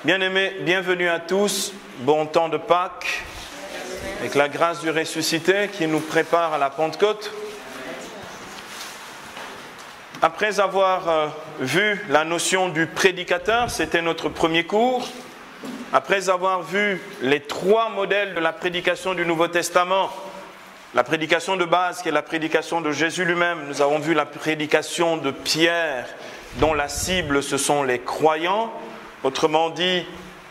Bien-aimés, bienvenue à tous, bon temps de Pâques, avec la grâce du ressuscité qui nous prépare à la Pentecôte. Après avoir vu la notion du prédicateur, c'était notre premier cours. Après avoir vu les trois modèles de la prédication du Nouveau Testament, la prédication de base qui est la prédication de Jésus lui-même, nous avons vu la prédication de Pierre dont la cible ce sont les croyants. Autrement dit,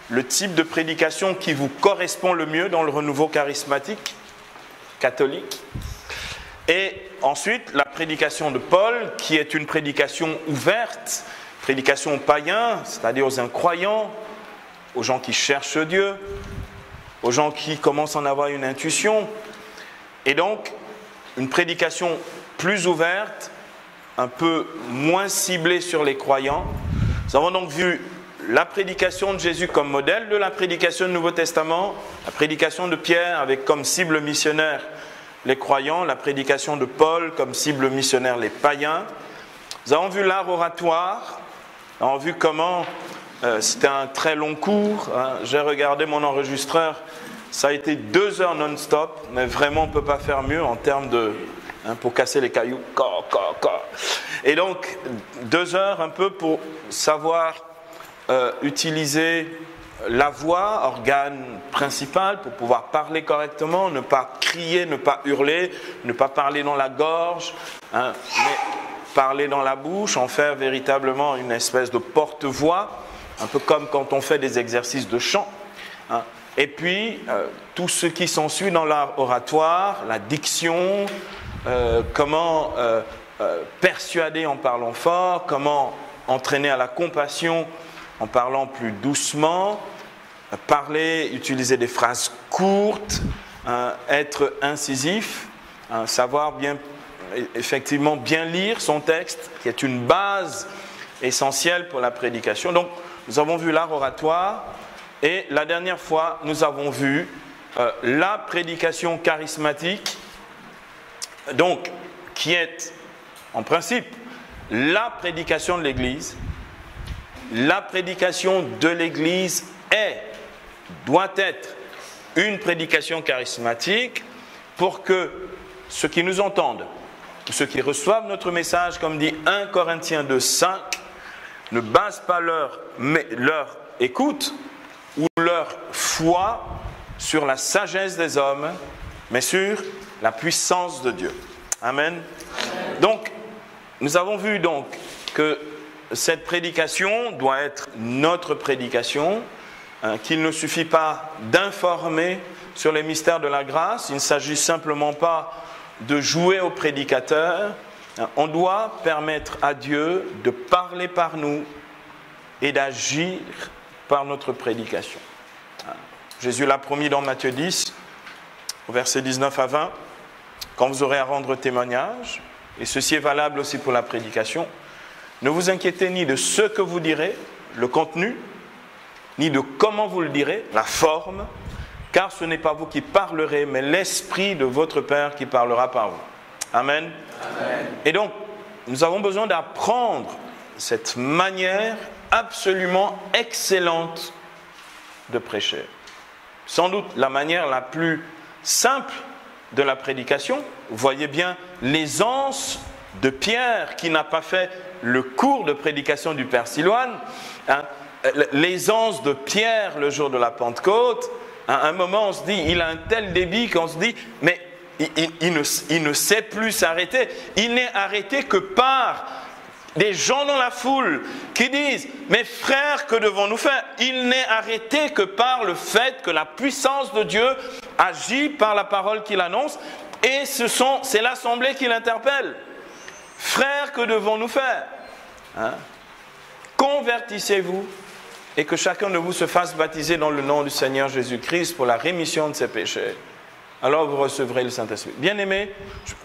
le type de prédication qui vous correspond le mieux dans le renouveau charismatique, catholique. Et ensuite, la prédication de Paul, qui est une prédication ouverte, prédication aux païens, c'est-à-dire aux incroyants, aux gens qui cherchent Dieu, aux gens qui commencent à en avoir une intuition. Et donc, une prédication plus ouverte, un peu moins ciblée sur les croyants. Nous avons donc vu la prédication de Jésus comme modèle de la prédication du Nouveau Testament, la prédication de Pierre avec comme cible missionnaire les croyants, la prédication de Paul comme cible missionnaire les païens. Nous avons vu l'art oratoire, nous avons vu comment c'était un très long cours, j'ai regardé mon enregistreur, ça a été 2 heures non-stop, mais vraiment on ne peut pas faire mieux en termes de, pour casser les cailloux, et donc 2 heures un peu pour savoir utiliser la voix, organe principal, pour pouvoir parler correctement, ne pas crier, ne pas hurler, ne pas parler dans la gorge, mais parler dans la bouche, en faire véritablement une espèce de porte-voix, un peu comme quand on fait des exercices de chant. Et puis, tout ce qui s'ensuit dans l'art oratoire, la diction, comment persuader en parlant fort, comment entraîner à la compassion en parlant plus doucement, parler, utiliser des phrases courtes, être incisif, savoir bien, effectivement bien lire son texte, qui est une base essentielle pour la prédication. Donc, nous avons vu l'art oratoire et la dernière fois, nous avons vu la prédication charismatique, donc qui est en principe la prédication de l'Église. La prédication de l'Église doit être une prédication charismatique pour que ceux qui nous entendent, ceux qui reçoivent notre message, comme dit 1 Corinthiens 2,5, ne basent pas leur écoute ou leur foi sur la sagesse des hommes, mais sur la puissance de Dieu. Amen. Donc, nous avons vu donc que cette prédication doit être notre prédication, qu'il ne suffit pas d'informer sur les mystères de la grâce, il ne s'agit simplement pas de jouer au prédicateur, on doit permettre à Dieu de parler par nous et d'agir par notre prédication. Jésus l'a promis dans Matthieu 10, au verset 19 à 20, quand vous aurez à rendre témoignage, et ceci est valable aussi pour la prédication, ne vous inquiétez ni de ce que vous direz, le contenu, ni de comment vous le direz, la forme, car ce n'est pas vous qui parlerez, mais l'Esprit de votre Père qui parlera par vous. Amen. Amen. Et donc, nous avons besoin d'apprendre cette manière absolument excellente de prêcher. Sans doute la manière la plus simple de la prédication. Vous voyez bien l'aisance de Pierre qui n'a pas fait le cours de prédication du Père Silouane, l'aisance de Pierre le jour de la Pentecôte. À un moment, on se dit, il a un tel débit qu'on se dit, mais il ne sait plus s'arrêter. Il n'est arrêté que par des gens dans la foule qui disent, mais frères, que devons-nous faire? Il n'est arrêté que par le fait que la puissance de Dieu agit par la parole qu'il annonce, et c'est l'assemblée qui l'interpelle. Frères, que devons-nous faire? Convertissez-vous et que chacun de vous se fasse baptiser dans le nom du Seigneur Jésus-Christ pour la rémission de ses péchés. Alors vous recevrez le Saint-Esprit. Bien-aimés,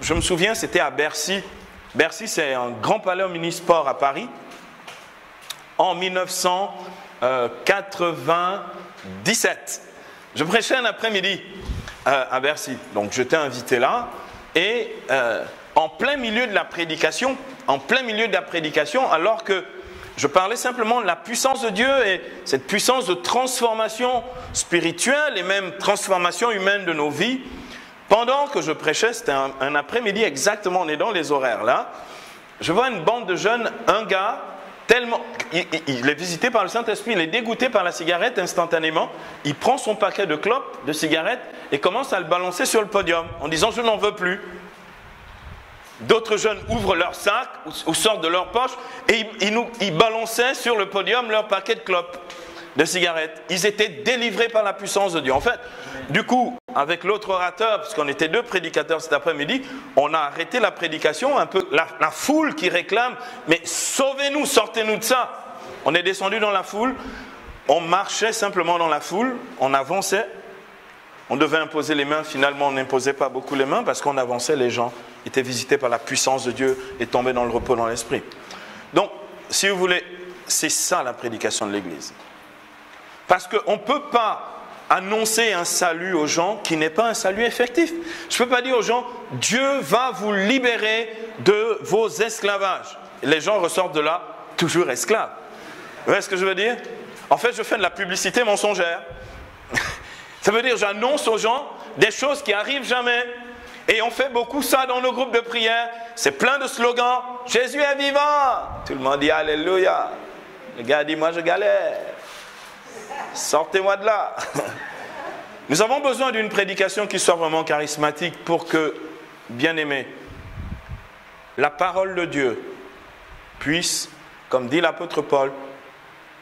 je me souviens, c'était à Bercy. Bercy, c'est un grand palais omnisport à Paris. En 1997. Je prêchais un après-midi à Bercy. Donc j'étais invité là. Et en plein milieu de la prédication, alors que Je parlais simplement de la puissance de Dieu et cette puissance de transformation spirituelle et même transformation humaine de nos vies. Pendant que je prêchais, c'était un après-midi exactement, on est dans les horaires là, je vois une bande de jeunes, un gars, tellement, il est visité par le Saint-Esprit, il est dégoûté par la cigarette instantanément, il prend son paquet de clopes, de cigarettes et commence à le balancer sur le podium en disant « je n'en veux plus ». D'autres jeunes ouvrent leur sac ou sortent de leur poche et ils balançaient sur le podium leur paquet de clopes, de cigarettes. Ils étaient délivrés par la puissance de Dieu. En fait, du coup, avec l'autre orateur, parce qu'on était 2 prédicateurs cet après-midi, on a arrêté la prédication, un peu la foule qui réclame, mais sauvez-nous, sortez-nous de ça. On est descendu dans la foule, on marchait simplement dans la foule, on avançait, on devait imposer les mains, finalement on n'imposait pas beaucoup les mains parce qu'on avançait, les gens étaient visités par la puissance de Dieu et tombaient dans le repos dans l'esprit. Donc, si vous voulez, c'est ça la prédication de l'Église. Parce qu'on ne peut pas annoncer un salut aux gens qui n'est pas un salut effectif. Je ne peux pas dire aux gens, Dieu va vous libérer de vos esclavages. Les gens ressortent de là toujours esclaves. Vous voyez ce que je veux dire? En fait, je fais de la publicité mensongère. Ça veut dire, j'annonce aux gens des choses qui n'arrivent jamais. Et on fait beaucoup ça dans nos groupes de prière. C'est plein de slogans. Jésus est vivant. Tout le monde dit Alléluia. Le gars dit, moi je galère. Sortez-moi de là. Nous avons besoin d'une prédication qui soit vraiment charismatique pour que, bien-aimés, la parole de Dieu puisse, comme dit l'apôtre Paul,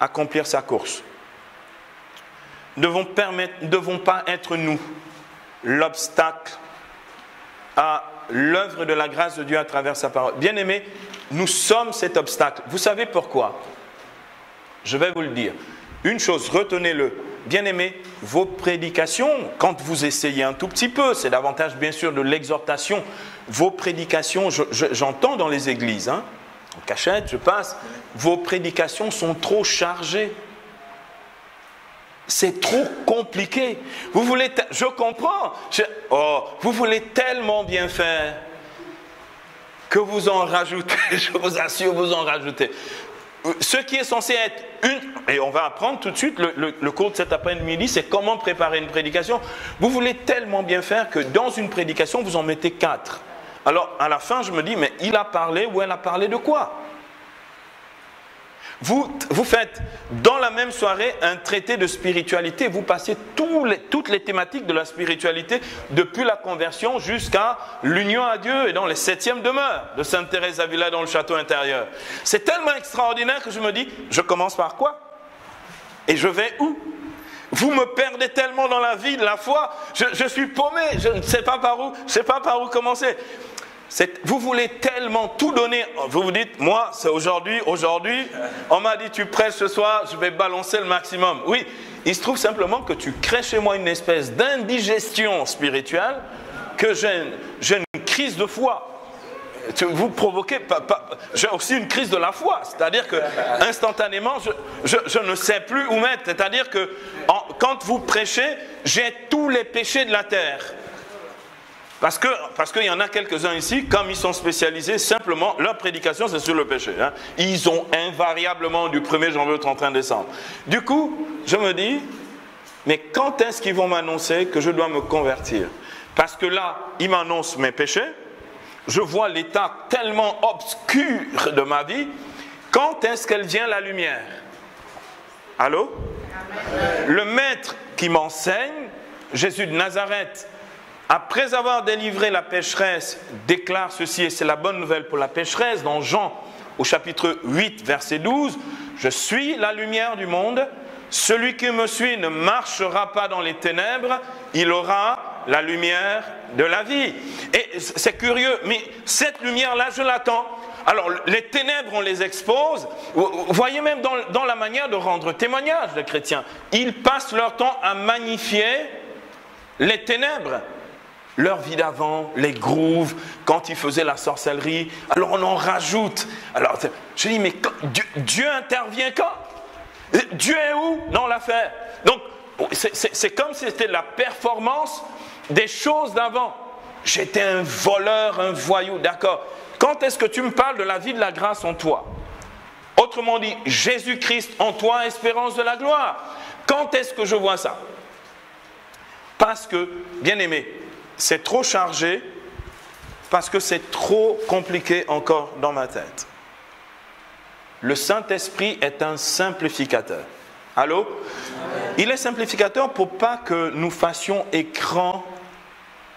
accomplir sa course. Nous ne devons pas être nous l'obstacle à l'œuvre de la grâce de Dieu à travers sa parole. Bien-aimés, nous sommes cet obstacle. Vous savez pourquoi? Je vais vous le dire. Une chose, retenez-le. Bien-aimés, vos prédications, quand vous essayez un tout petit peu, c'est davantage bien sûr de l'exhortation. Vos prédications, j'entends dans les églises, en cachette, je passe, vos prédications sont trop chargées. C'est trop compliqué. Vous voulez, je comprends. Vous voulez tellement bien faire que vous en rajoutez. Je vous assure, vous en rajoutez. Ce qui est censé être et on va apprendre tout de suite, le cours de cet après-midi, c'est comment préparer une prédication. Vous voulez tellement bien faire que dans une prédication, vous en mettez 4. Alors, à la fin, je me dis, mais il a parlé ou elle a parlé de quoi? Vous faites dans la même soirée un traité de spiritualité. Vous passez toutes les thématiques de la spiritualité depuis la conversion jusqu'à l'union à Dieu et dans les 7e demeures de Sainte Thérèse d'Avila dans le château intérieur. C'est tellement extraordinaire que je me dis, je commence par quoi? Et je vais où? Vous me perdez tellement dans la vie de la foi. Je suis paumé. Je ne sais pas par où commencer. Vous voulez tellement tout donner. Vous vous dites, moi, c'est aujourd'hui, on m'a dit, tu prêches ce soir, je vais balancer le maximum. Oui, il se trouve simplement que tu crées chez moi une espèce d'indigestion spirituelle, que j'ai une crise de foi. Vous provoquez, j'ai aussi une crise de la foi, c'est-à-dire que instantanément, je ne sais plus où mettre. C'est-à-dire que quand vous prêchez, j'ai tous les péchés de la terre. Parce qu'il y en a quelques-uns ici, comme ils sont spécialisés, simplement, leur prédication, c'est sur le péché. Ils ont invariablement du 1er janvier au 31 décembre. Du coup, je me dis, mais quand est-ce qu'ils vont m'annoncer que je dois me convertir? Parce que là, ils m'annoncent mes péchés, je vois l'état tellement obscur de ma vie, quand est-ce qu'elle vient la lumière? Allô? Amen. Le maître qui m'enseigne, Jésus de Nazareth, après avoir délivré la pécheresse, déclare ceci, et c'est la bonne nouvelle pour la pécheresse, dans Jean au chapitre 8, verset 12, « Je suis la lumière du monde, celui qui me suit ne marchera pas dans les ténèbres, il aura la lumière de la vie. » Et c'est curieux, mais cette lumière-là, je l'attends. Alors, les ténèbres, on les expose. Vous voyez même dans la manière de rendre témoignage des chrétiens. Ils passent leur temps à magnifier les ténèbres. Leur vie d'avant, les grooves, quand ils faisaient la sorcellerie. Alors on en rajoute. Alors je dis, mais Dieu intervient quand? Dieu est où dans l'affaire? Donc c'est comme si c'était la performance des choses d'avant. J'étais un voleur, un voyou, d'accord. Quand est-ce que tu me parles de la vie de la grâce en toi? Autrement dit, Jésus-Christ en toi, espérance de la gloire. Quand est-ce que je vois ça? Parce que, bien aimé, c'est trop chargé, parce que c'est trop compliqué encore dans ma tête. Le Saint-Esprit est un simplificateur. Allô? Amen. Il est simplificateur pour pas que nous fassions écran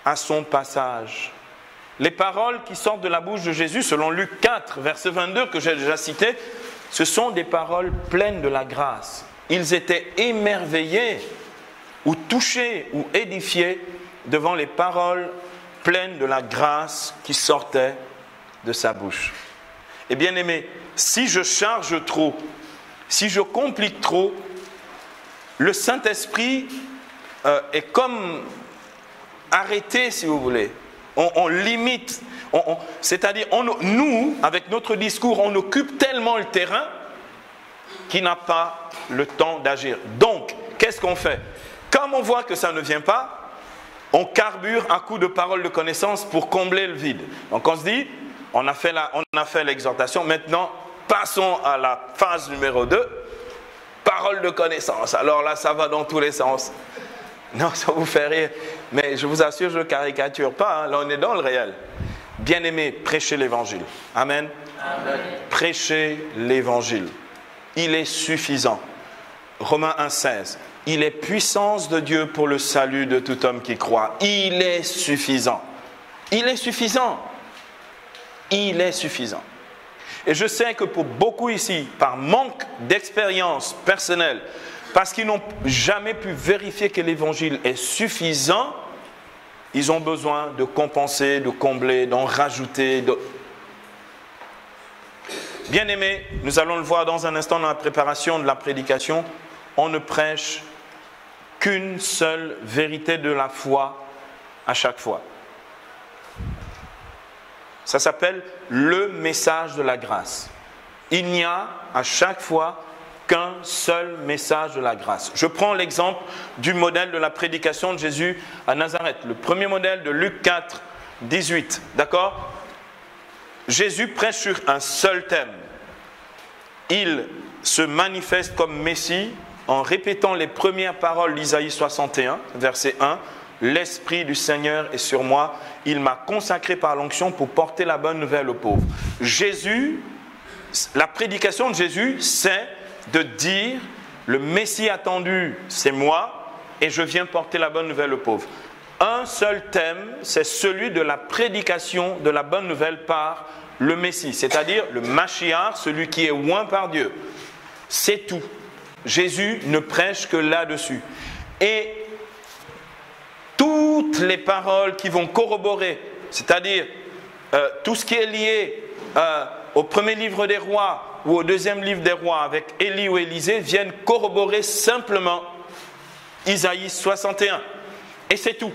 à son passage. Les paroles qui sortent de la bouche de Jésus, selon Luc 4, verset 22, que j'ai déjà cité, ce sont des paroles pleines de la grâce. Ils étaient émerveillés ou touchés ou édifiés devant les paroles pleines de la grâce qui sortaient de sa bouche. Et bien aimé, si je charge trop, si je complique trop, le Saint-Esprit est comme arrêté, si vous voulez. On limite, c'est-à-dire nous, avec notre discours, on occupe tellement le terrain qu'il n'a pas le temps d'agir. Donc, qu'est-ce qu'on fait? Comme on voit que ça ne vient pas, on carbure à coups de paroles de connaissance pour combler le vide. Donc on se dit, on a fait l'exhortation, maintenant passons à la phase numéro 2, parole de connaissance. Alors là, ça va dans tous les sens. Non, ça vous fait rire, mais je vous assure, je ne caricature pas, hein. Là on est dans le réel. Bien-aimés, prêchez l'évangile. Amen. Amen. Prêchez l'évangile. Il est suffisant. Romains 1,16. Il est puissance de Dieu pour le salut de tout homme qui croit. Il est suffisant. Il est suffisant. Il est suffisant. Et je sais que pour beaucoup ici, par manque d'expérience personnelle, parce qu'ils n'ont jamais pu vérifier que l'évangile est suffisant, ils ont besoin de compenser, de combler, d'en rajouter. Bien-aimés, nous allons le voir dans un instant dans la préparation de la prédication, on ne prêche qu'une seule vérité de la foi à chaque fois. Ça s'appelle le message de la grâce. Il n'y a à chaque fois qu'un seul message de la grâce. Je prends l'exemple du modèle de la prédication de Jésus à Nazareth. Le premier modèle de Luc 4, 18. D'accord? Jésus prêche sur un seul thème. Il se manifeste comme Messie en répétant les premières paroles d'Isaïe 61, verset 1. L'Esprit du Seigneur est sur moi. Il m'a consacré par l'onction pour porter la bonne nouvelle aux pauvres. Jésus, la prédication de Jésus, c'est de dire le Messie attendu, c'est moi, et je viens porter la bonne nouvelle aux pauvres. Un seul thème, c'est celui de la prédication de la bonne nouvelle par le Messie, c'est-à-dire le Mashiach, celui qui est oint par Dieu. C'est tout. Jésus ne prêche que là-dessus. Et toutes les paroles qui vont corroborer, c'est-à-dire tout ce qui est lié au premier livre des rois ou au deuxième livre des rois avec Élie ou Élisée, viennent corroborer simplement Isaïe 61. Et c'est tout.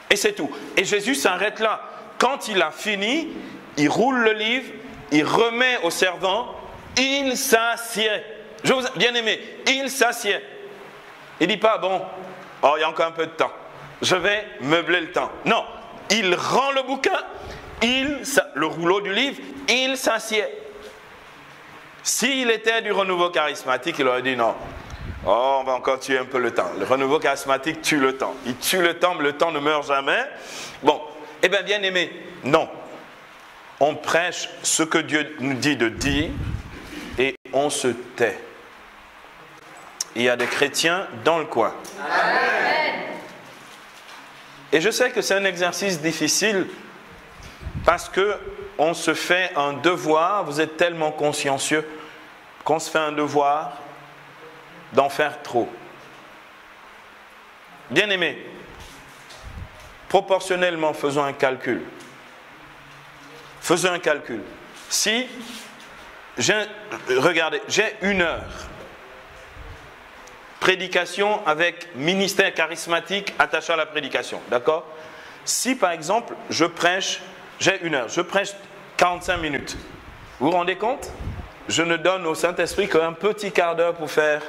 Et c'est tout. Et Jésus s'arrête là. Quand il a fini, il roule le livre, il remet au servant, il s'assied. Bien aimé, il s'assied. Il ne dit pas, bon, oh, il y a encore un peu de temps. Je vais meubler le temps. Non, il rend le bouquin, le rouleau du livre, il s'assied. S'il était du renouveau charismatique, il aurait dit non. Oh, on va encore tuer un peu le temps. Le renouveau charismatique tue le temps. Il tue le temps, mais le temps ne meurt jamais. Bon, eh bien, bien aimé, non. On prêche ce que Dieu nous dit de dire et on se tait. Il y a des chrétiens dans le coin. Amen. Et je sais que c'est un exercice difficile parce qu'on se fait un devoir, vous êtes tellement consciencieux qu'on se fait un devoir d'en faire trop. Bien aimé, proportionnellement, faisons un calcul. Faisons un calcul. Si, regardez, j'ai 1 heure, prédication avec ministère charismatique attaché à la prédication, d'accord? Si par exemple, je prêche, j'ai 1 heure, je prêche 45 minutes, vous vous rendez compte? Je ne donne au Saint-Esprit qu'un petit quart d'heure pour faire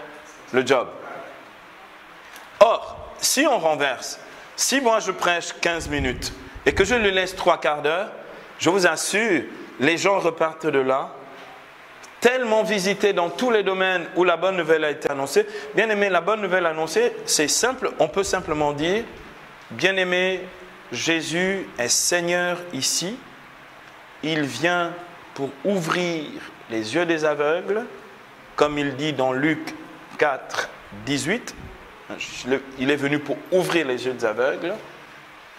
le job. Or, si on renverse, si moi je prêche 15 minutes et que je lui laisse 3 quarts d'heure, je vous assure, les gens repartent de là tellement visité dans tous les domaines où la bonne nouvelle a été annoncée. Bien aimé, la bonne nouvelle annoncée, c'est simple, on peut simplement dire, bien aimé, Jésus est Seigneur ici, il vient pour ouvrir les yeux des aveugles, comme il dit dans Luc 4, 18, il est venu pour ouvrir les yeux des aveugles.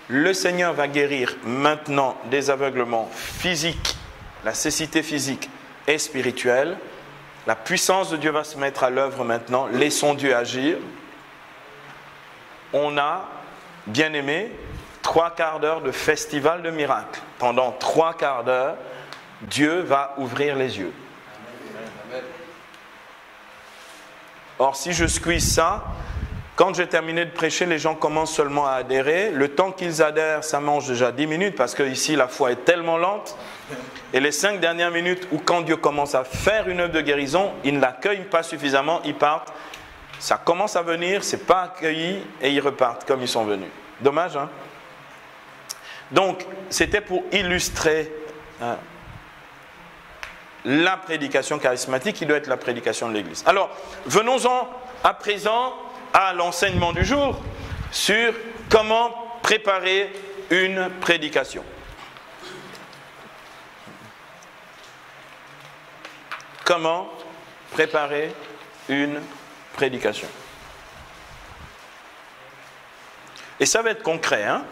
Le Seigneur va guérir maintenant des aveuglements physiques, la cécité physique et spirituelle. La puissance de Dieu va se mettre à l'œuvre maintenant. Laissons Dieu agir. On a, bien aimé, 3 quarts d'heure de festival de miracles. Pendant 3 quarts d'heure, Dieu va ouvrir les yeux. Or, si je squeeze ça, quand j'ai terminé de prêcher, les gens commencent seulement à adhérer. Le temps qu'ils adhèrent, ça mange déjà 10 minutes parce que ici la foi est tellement lente. Et les 5 dernières minutes où quand Dieu commence à faire une œuvre de guérison, ils ne l'accueillent pas suffisamment, ils partent. Ça commence à venir, c'est pas accueilli et ils repartent comme ils sont venus. Dommage, hein? Donc, c'était pour illustrer la prédication charismatique qui doit être la prédication de l'Église. Alors, venons-en à présent à l'enseignement du jour sur comment préparer une prédication. Comment préparer une prédication. Et ça va être concret, hein?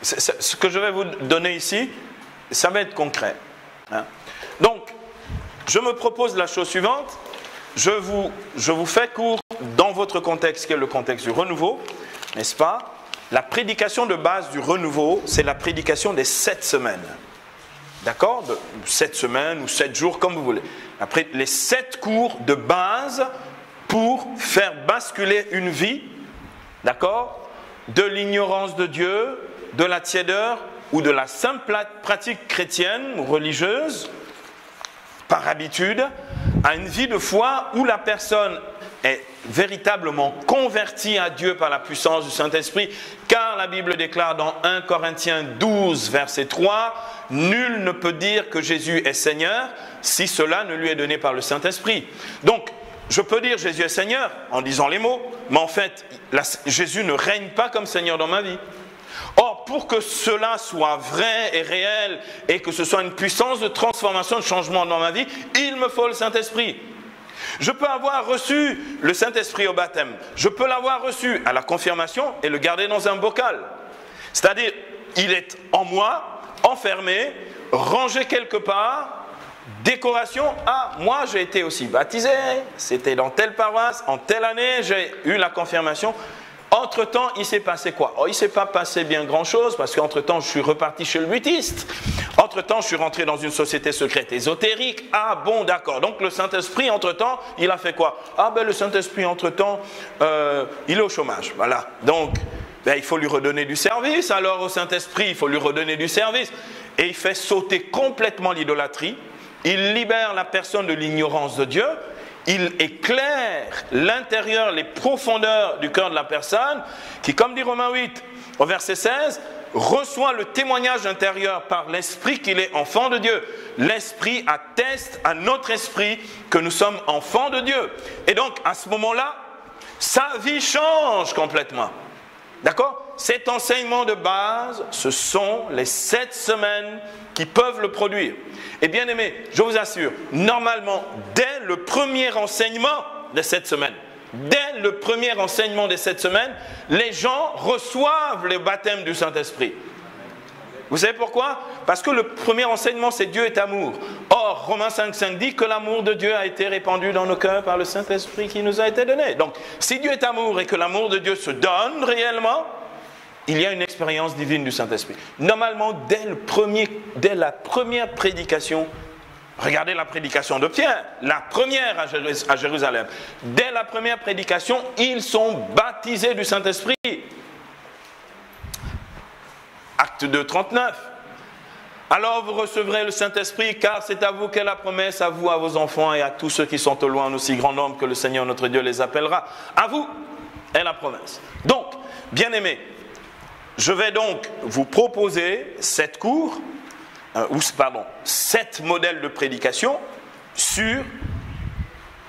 Ce que je vais vous donner ici, ça va être concret, hein? Donc, je me propose la chose suivante. Je vous fais court dans votre contexte, qui est le contexte du renouveau, n'est-ce pas? La prédication de base du renouveau, c'est la prédication des 7 semaines. D'accord? 7 semaines ou 7 jours, comme vous voulez. Après, les 7 cours de base pour faire basculer une vie, d'accord? De l'ignorance de Dieu, de la tiédeur ou de la simple pratique chrétienne ou religieuse, par habitude, à une vie de foi où la personne est véritablement convertie à Dieu par la puissance du Saint-Esprit, car la Bible déclare dans 1 Corinthiens 12, verset 3, « Nul ne peut dire que Jésus est Seigneur si cela ne lui est donné par le Saint-Esprit. » Donc, je peux dire Jésus est Seigneur en disant les mots, mais en fait, Jésus ne règne pas comme Seigneur dans ma vie. Or, pour que cela soit vrai et réel et que ce soit une puissance de transformation, de changement dans ma vie, il me faut le Saint-Esprit. Je peux avoir reçu le Saint-Esprit au baptême. Je peux l'avoir reçu à la confirmation et le garder dans un bocal. C'est-à-dire, il est en moi, enfermé, rangé quelque part, décoration. Ah, moi j'ai été aussi baptisé, c'était dans telle paroisse, en telle année, j'ai eu la confirmation. Entre-temps, il s'est passé quoi? Oh, il ne s'est pas passé bien grand-chose parce qu'entre-temps, je suis reparti chez le buddhiste. Entre-temps, je suis rentré dans une société secrète ésotérique. Ah bon, d'accord. Donc le Saint-Esprit, entre-temps, il a fait quoi? Ah ben le Saint-Esprit, entre-temps, il est au chômage. Voilà. Donc, ben, il faut lui redonner du service. Alors au Saint-Esprit, il faut lui redonner du service. Et il fait sauter complètement l'idolâtrie. Il libère la personne de l'ignorance de Dieu. Il éclaire l'intérieur, les profondeurs du cœur de la personne qui, comme dit Romains 8 au verset 16, reçoit le témoignage intérieur par l'Esprit qu'il est enfant de Dieu. L'Esprit atteste à notre esprit que nous sommes enfants de Dieu. Et donc, à ce moment-là, sa vie change complètement. D'accord? Cet enseignement de base, ce sont les 7 semaines qui peuvent le produire. Et bien aimé, je vous assure, normalement, dès le premier enseignement de cette semaine, les gens reçoivent le baptême du Saint-Esprit. Vous savez pourquoi? Parce que le premier enseignement, c'est Dieu est amour. Or, Romains 5,5 dit que l'amour de Dieu a été répandu dans nos cœurs par le Saint-Esprit qui nous a été donné. Donc, si Dieu est amour et que l'amour de Dieu se donne réellement, il y a une expérience divine du Saint-Esprit. Normalement, dès la première prédication, regardez la prédication de Pierre, la première à Jérusalem. Dès la première prédication, ils sont baptisés du Saint-Esprit. Acte 2, 39. Alors vous recevrez le Saint-Esprit, car c'est à vous qu'est la promesse, à vous, à vos enfants et à tous ceux qui sont au loin, en aussi grand nombre que le Seigneur notre Dieu les appellera. À vous est la promesse. Donc, bien-aimés, je vais donc vous proposer 7 modèles de prédication sur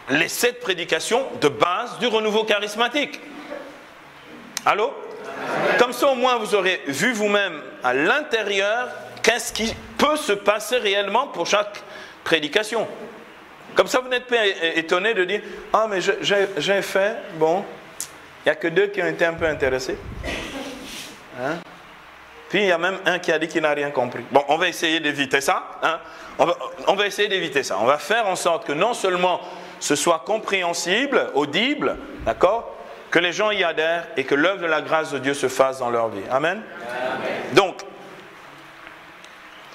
les 7 prédications de base du renouveau charismatique. Allô? Comme ça, au moins, vous aurez vu vous-même à l'intérieur qu'est-ce qui peut se passer réellement pour chaque prédication. Comme ça, vous n'êtes pas étonné de dire « Ah, mais j'ai fait, bon, il n'y a que 2 qui ont été un peu intéressés. Hein? Puis, il y a même un qui a dit qu'il n'a rien compris. » Bon, on va essayer d'éviter ça. Hein? On va essayer d'éviter ça. On va faire en sorte que non seulement ce soit compréhensible, audible, d'accord, que les gens y adhèrent et que l'œuvre de la grâce de Dieu se fasse dans leur vie. Amen? Amen. Donc,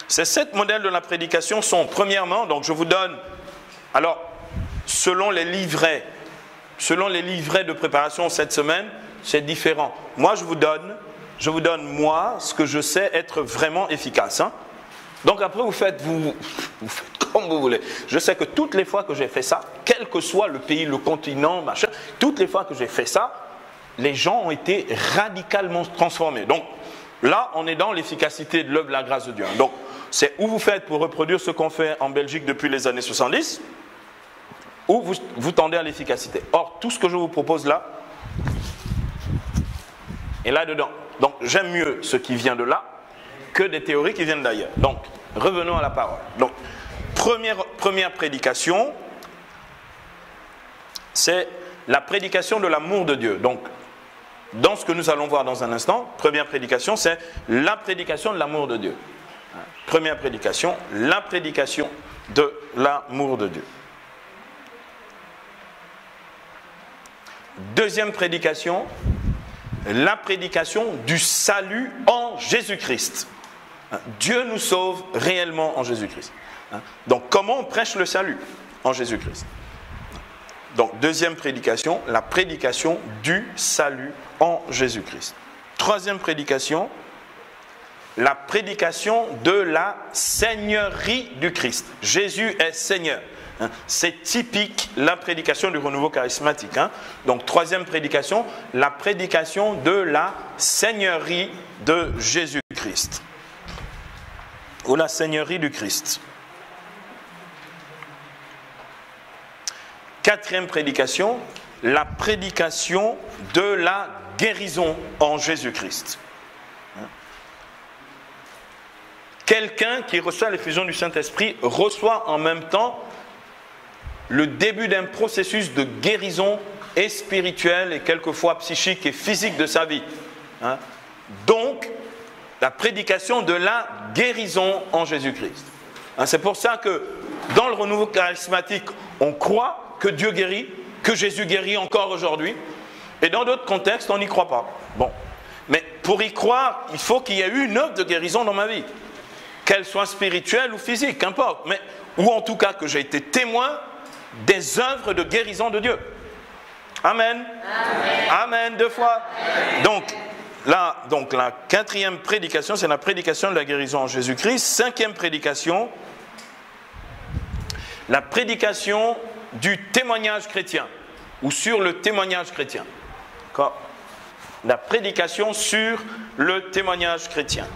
ces 7 modèles de la prédication sont, premièrement, donc je vous donne, alors, selon les livrets de préparation cette semaine, c'est différent. Moi, je vous donne, moi, ce que je sais être vraiment efficace. Hein? Donc après, vous faites comme vous voulez. Je sais que toutes les fois que j'ai fait ça, quel que soit le pays, le continent, machin, toutes les fois que j'ai fait ça, les gens ont été radicalement transformés. Donc là, on est dans l'efficacité de l'œuvre de la grâce de Dieu. Donc, c'est où vous faites pour reproduire ce qu'on fait en Belgique depuis les années 70, ou vous tendez à l'efficacité. Or, tout ce que je vous propose là est là-dedans. Donc, j'aime mieux ce qui vient de là que des théories qui viennent d'ailleurs. Donc, revenons à la parole. Donc, première prédication, c'est la prédication de l'amour de Dieu. Donc, dans ce que nous allons voir dans un instant, première prédication, c'est la prédication de l'amour de Dieu. Première prédication, la prédication de l'amour de Dieu. Deuxième prédication, la prédication du salut en Jésus-Christ. Dieu nous sauve réellement en Jésus-Christ. Donc, comment on prêche le salut en Jésus-Christ? Donc, deuxième prédication, la prédication du salut en Jésus-Christ. Troisième prédication, la prédication de la seigneurie du Christ. Jésus est Seigneur. C'est typique la prédication du renouveau charismatique. Donc, troisième prédication, la prédication de la seigneurie de Jésus-Christ. Ou la seigneurie du Christ. Quatrième prédication, la prédication de la guérison en Jésus-Christ. Quelqu'un qui reçoit l'effusion du Saint-Esprit reçoit en même temps le début d'un processus de guérison et spirituelle et quelquefois psychique et physique de sa vie. Donc, la prédication de la guérison en Jésus-Christ. C'est pour ça que dans le renouveau charismatique, on croit que Dieu guérit, que Jésus guérit encore aujourd'hui. Et dans d'autres contextes, on n'y croit pas. Bon. Mais pour y croire, il faut qu'il y ait eu une œuvre de guérison dans ma vie. Qu'elle soit spirituelle ou physique, qu'importe. Mais, ou en tout cas que j'ai été témoin des œuvres de guérison de Dieu. Amen. Amen. Amen, 2 fois. Amen. Donc la quatrième prédication, c'est la prédication de la guérison en Jésus-Christ. Cinquième prédication, la prédication du témoignage chrétien, ou sur le témoignage chrétien. D'accord ? La prédication sur le témoignage chrétien.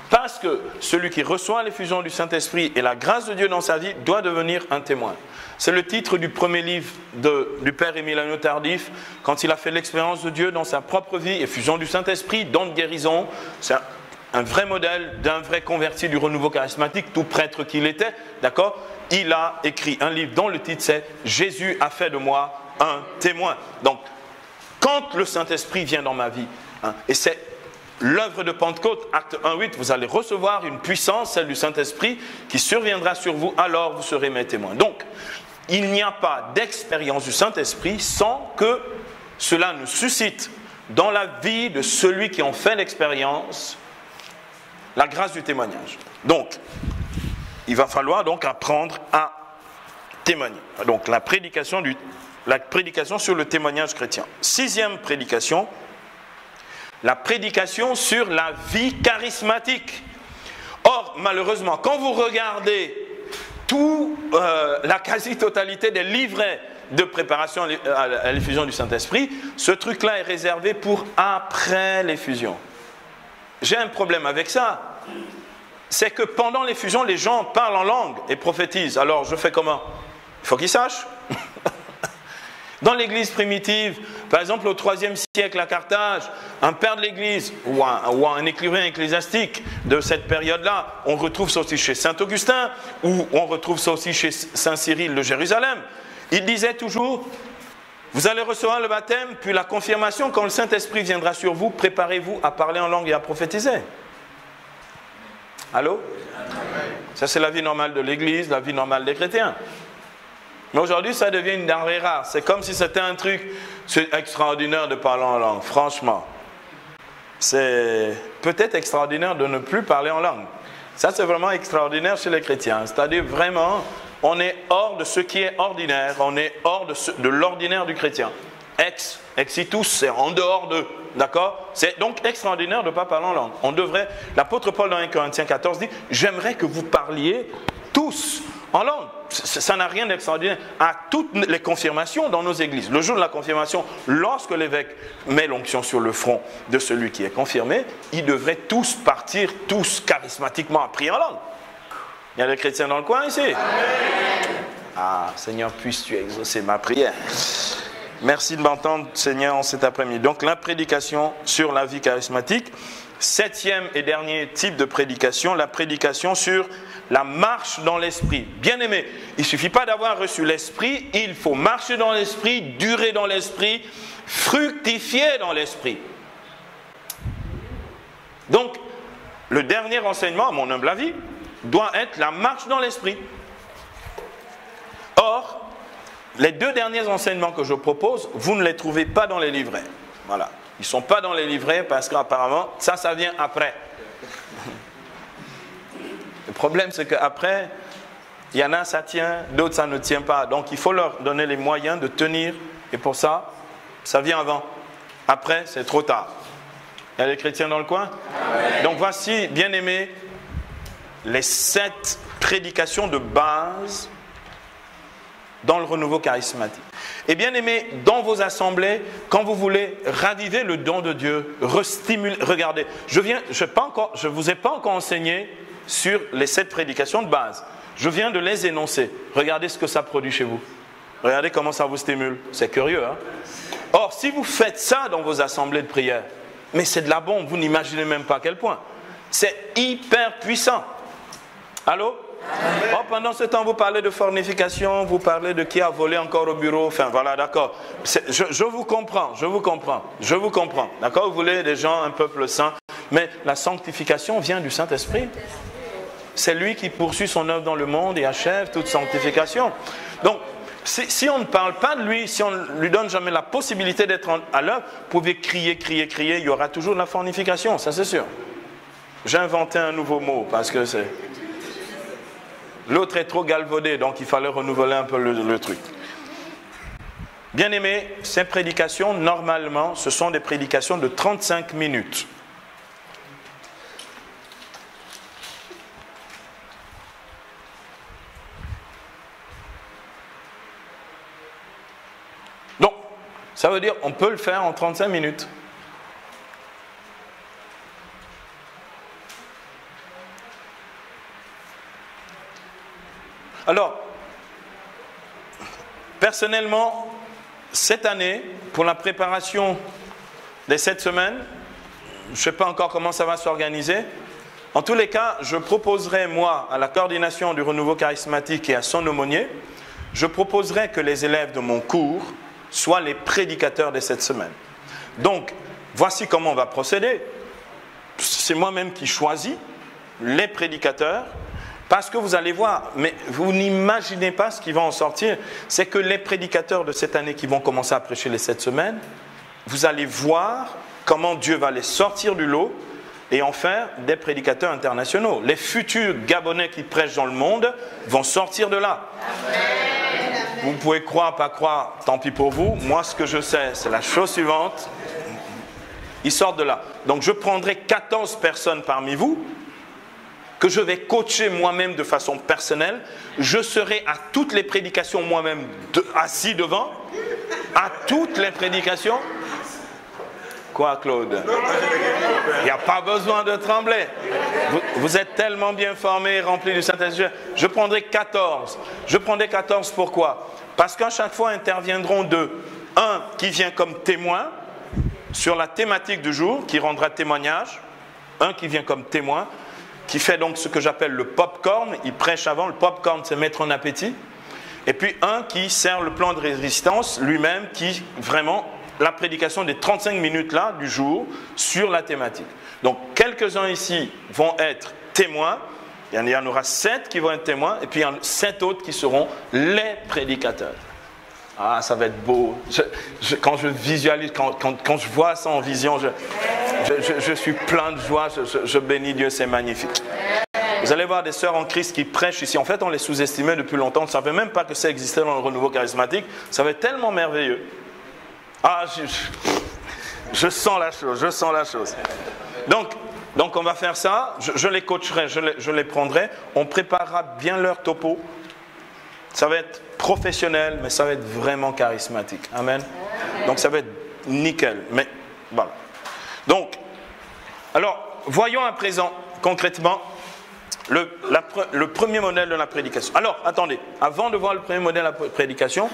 Parce que celui qui reçoit l'effusion du Saint-Esprit et la grâce de Dieu dans sa vie doit devenir un témoin. C'est le titre du premier livre du Père Emiliano Tardif, quand il a fait l'expérience de Dieu dans sa propre vie, effusion du Saint-Esprit, don de guérison. C'est un vrai modèle d'un vrai converti du renouveau charismatique, tout prêtre qu'il était, d'accord ? Il a écrit un livre dont le titre c'est « Jésus a fait de moi un témoin ». Donc, quand le Saint-Esprit vient dans ma vie, et c'est l'œuvre de Pentecôte, acte 1:8, vous allez recevoir une puissance, celle du Saint-Esprit, qui surviendra sur vous, alors vous serez mes témoins. Donc, il n'y a pas d'expérience du Saint-Esprit sans que cela nous suscite dans la vie de celui qui en fait l'expérience la grâce du témoignage. Donc, il va falloir donc apprendre à témoigner. Donc, la prédication sur le témoignage chrétien. Sixième prédication, la prédication sur la vie charismatique. Or, malheureusement, quand vous regardez la quasi-totalité des livrets de préparation à l'effusion du Saint-Esprit, ce truc-là est réservé pour après l'effusion. j'ai un problème avec ça. C'est que pendant les fusions, les gens parlent en langue et prophétisent. Alors, je fais comment? Il faut qu'ils sachent. Dans l'église primitive, par exemple au IIIe siècle à Carthage, un père de l'église ou un écrivain ecclésiastique de cette période-là, on retrouve ça aussi chez saint Augustin, ou on retrouve ça aussi chez saint Cyril de Jérusalem. Il disait toujours, vous allez recevoir le baptême, puis la confirmation, quand le Saint-Esprit viendra sur vous, préparez-vous à parler en langue et à prophétiser. Allô? Ça c'est la vie normale de l'église, la vie normale des chrétiens. Mais aujourd'hui, ça devient une denrée rare. C'est comme si c'était un truc extraordinaire de parler en langue. Franchement, c'est peut-être extraordinaire de ne plus parler en langue. Ça, c'est vraiment extraordinaire chez les chrétiens. C'est-à-dire vraiment, on est hors de ce qui est ordinaire. On est hors de l'ordinaire du chrétien. Exitus, c'est en dehors de. D'accord? C'est donc extraordinaire de ne pas parler en langue. On devrait, l'apôtre Paul dans 1 Corinthiens 14 dit, j'aimerais que vous parliez tous en langue. Ça n'a rien d'extraordinaire. À toutes les confirmations dans nos églises, le jour de la confirmation, lorsque l'évêque met l'onction sur le front de celui qui est confirmé, ils devraient tous partir, tous charismatiquement à prier en langue. Il y a des chrétiens dans le coin ici? Amen. Ah, Seigneur, puisses-tu exaucer ma prière. Merci de m'entendre, Seigneur, en cet après-midi. Donc, la prédication sur la vie charismatique. 7e et dernier type de prédication, la prédication sur la marche dans l'esprit. Bien-aimé, il ne suffit pas d'avoir reçu l'esprit, il faut marcher dans l'esprit, durer dans l'esprit, fructifier dans l'esprit. Donc, le dernier enseignement, à mon humble avis, doit être la marche dans l'esprit. Or, les deux derniers enseignements que je propose, vous ne les trouvez pas dans les livrets. Voilà. Ils ne sont pas dans les livrets parce qu'apparemment, ça vient après. Le problème, c'est qu'après, il y en a, ça tient, d'autres, ça ne tient pas. Donc, il faut leur donner les moyens de tenir. Et pour ça, ça vient avant. Après, c'est trop tard. Il y a des chrétiens dans le coin? Amen. Donc, voici, bien-aimés, les 7 prédications de base dans le renouveau charismatique. Et bien aimé, dans vos assemblées, quand vous voulez raviver le don de Dieu, restimuler, regardez, je ne vous ai pas encore enseigné sur les 7 prédications de base. Je viens de les énoncer. Regardez ce que ça produit chez vous. Regardez comment ça vous stimule. C'est curieux, hein? Or, si vous faites ça dans vos assemblées de prière, mais c'est de la bombe, vous n'imaginez même pas à quel point. C'est hyper puissant. Allô? Oh, pendant ce temps, vous parlez de fornication, vous parlez de qui a volé encore au bureau. Enfin, voilà, d'accord. Je vous comprends. D'accord? Vous voulez des gens, un peuple saint. Mais la sanctification vient du Saint-Esprit. C'est lui qui poursuit son œuvre dans le monde et achève toute sanctification. Donc, si on ne parle pas de lui, si on ne lui donne jamais la possibilité d'être à l'œuvre, vous pouvez crier, il y aura toujours de la fornication, ça c'est sûr. J'ai inventé un nouveau mot parce que c'est... L'autre est trop galvaudé, donc il fallait renouveler un peu le truc. Bien aimé, ces prédications, normalement, ce sont des prédications de 35 minutes. Donc, ça veut dire on peut le faire en 35 minutes. Alors, personnellement, cette année, pour la préparation des 7 semaines, je ne sais pas encore comment ça va s'organiser. En tous les cas, je proposerai, moi, à la coordination du renouveau charismatique et à son aumônier, je proposerai que les élèves de mon cours soient les prédicateurs des 7 semaines. Donc, voici comment on va procéder. C'est moi-même qui choisis les prédicateurs. Parce que vous allez voir, mais vous n'imaginez pas ce qui va en sortir. C'est que les prédicateurs de cette année qui vont commencer à prêcher les 7 semaines, vous allez voir comment Dieu va les sortir du lot et en faire des prédicateurs internationaux. Les futurs Gabonais qui prêchent dans le monde vont sortir de là. Amen. Vous pouvez croire, pas croire, tant pis pour vous. Moi, ce que je sais, c'est la chose suivante. Ils sortent de là. Donc, je prendrai 14 personnes parmi vous que je vais coacher moi-même de façon personnelle. Je serai à toutes les prédications moi-même assis devant, à toutes les prédications. Quoi, Claude? Il n'y a pas besoin de trembler. Vous êtes tellement bien formés, remplis du Saint-Esprit. Je prendrai 14. Je prendrai 14 pourquoi? Parce qu'à chaque fois interviendront deux. Un qui vient comme témoin sur la thématique du jour, qui rendra témoignage. Un qui vient comme témoin, qui fait donc ce que j'appelle le pop-corn. Il prêche avant. Le pop-corn, c'est mettre en appétit. Et puis un qui sert le plan de résistance lui-même, qui vraiment la prédication des 35 minutes là du jour sur la thématique. Donc quelques-uns ici vont être témoins. Il y en aura 7 qui vont être témoins et puis il y en a 7 autres qui seront les prédicateurs. Ah, ça va être beau. Quand je visualise, quand je vois ça en vision, je suis plein de joie. Je bénis Dieu, c'est magnifique. Vous allez voir des sœurs en Christ qui prêchent ici. En fait, on les sous-estimait depuis longtemps. On ne savait même pas que ça existait dans le renouveau charismatique. Ça va être tellement merveilleux. Ah, je sens la chose, je sens la chose. Donc on va faire ça. Je les coacherai, je les prendrai. On préparera bien leur topo. Ça va être professionnel, mais ça va être vraiment charismatique. Amen. Donc ça va être nickel. Mais voilà. Donc, alors, voyons à présent, concrètement, le premier modèle de la prédication. Alors, attendez, avant de voir le premier modèle de la prédication,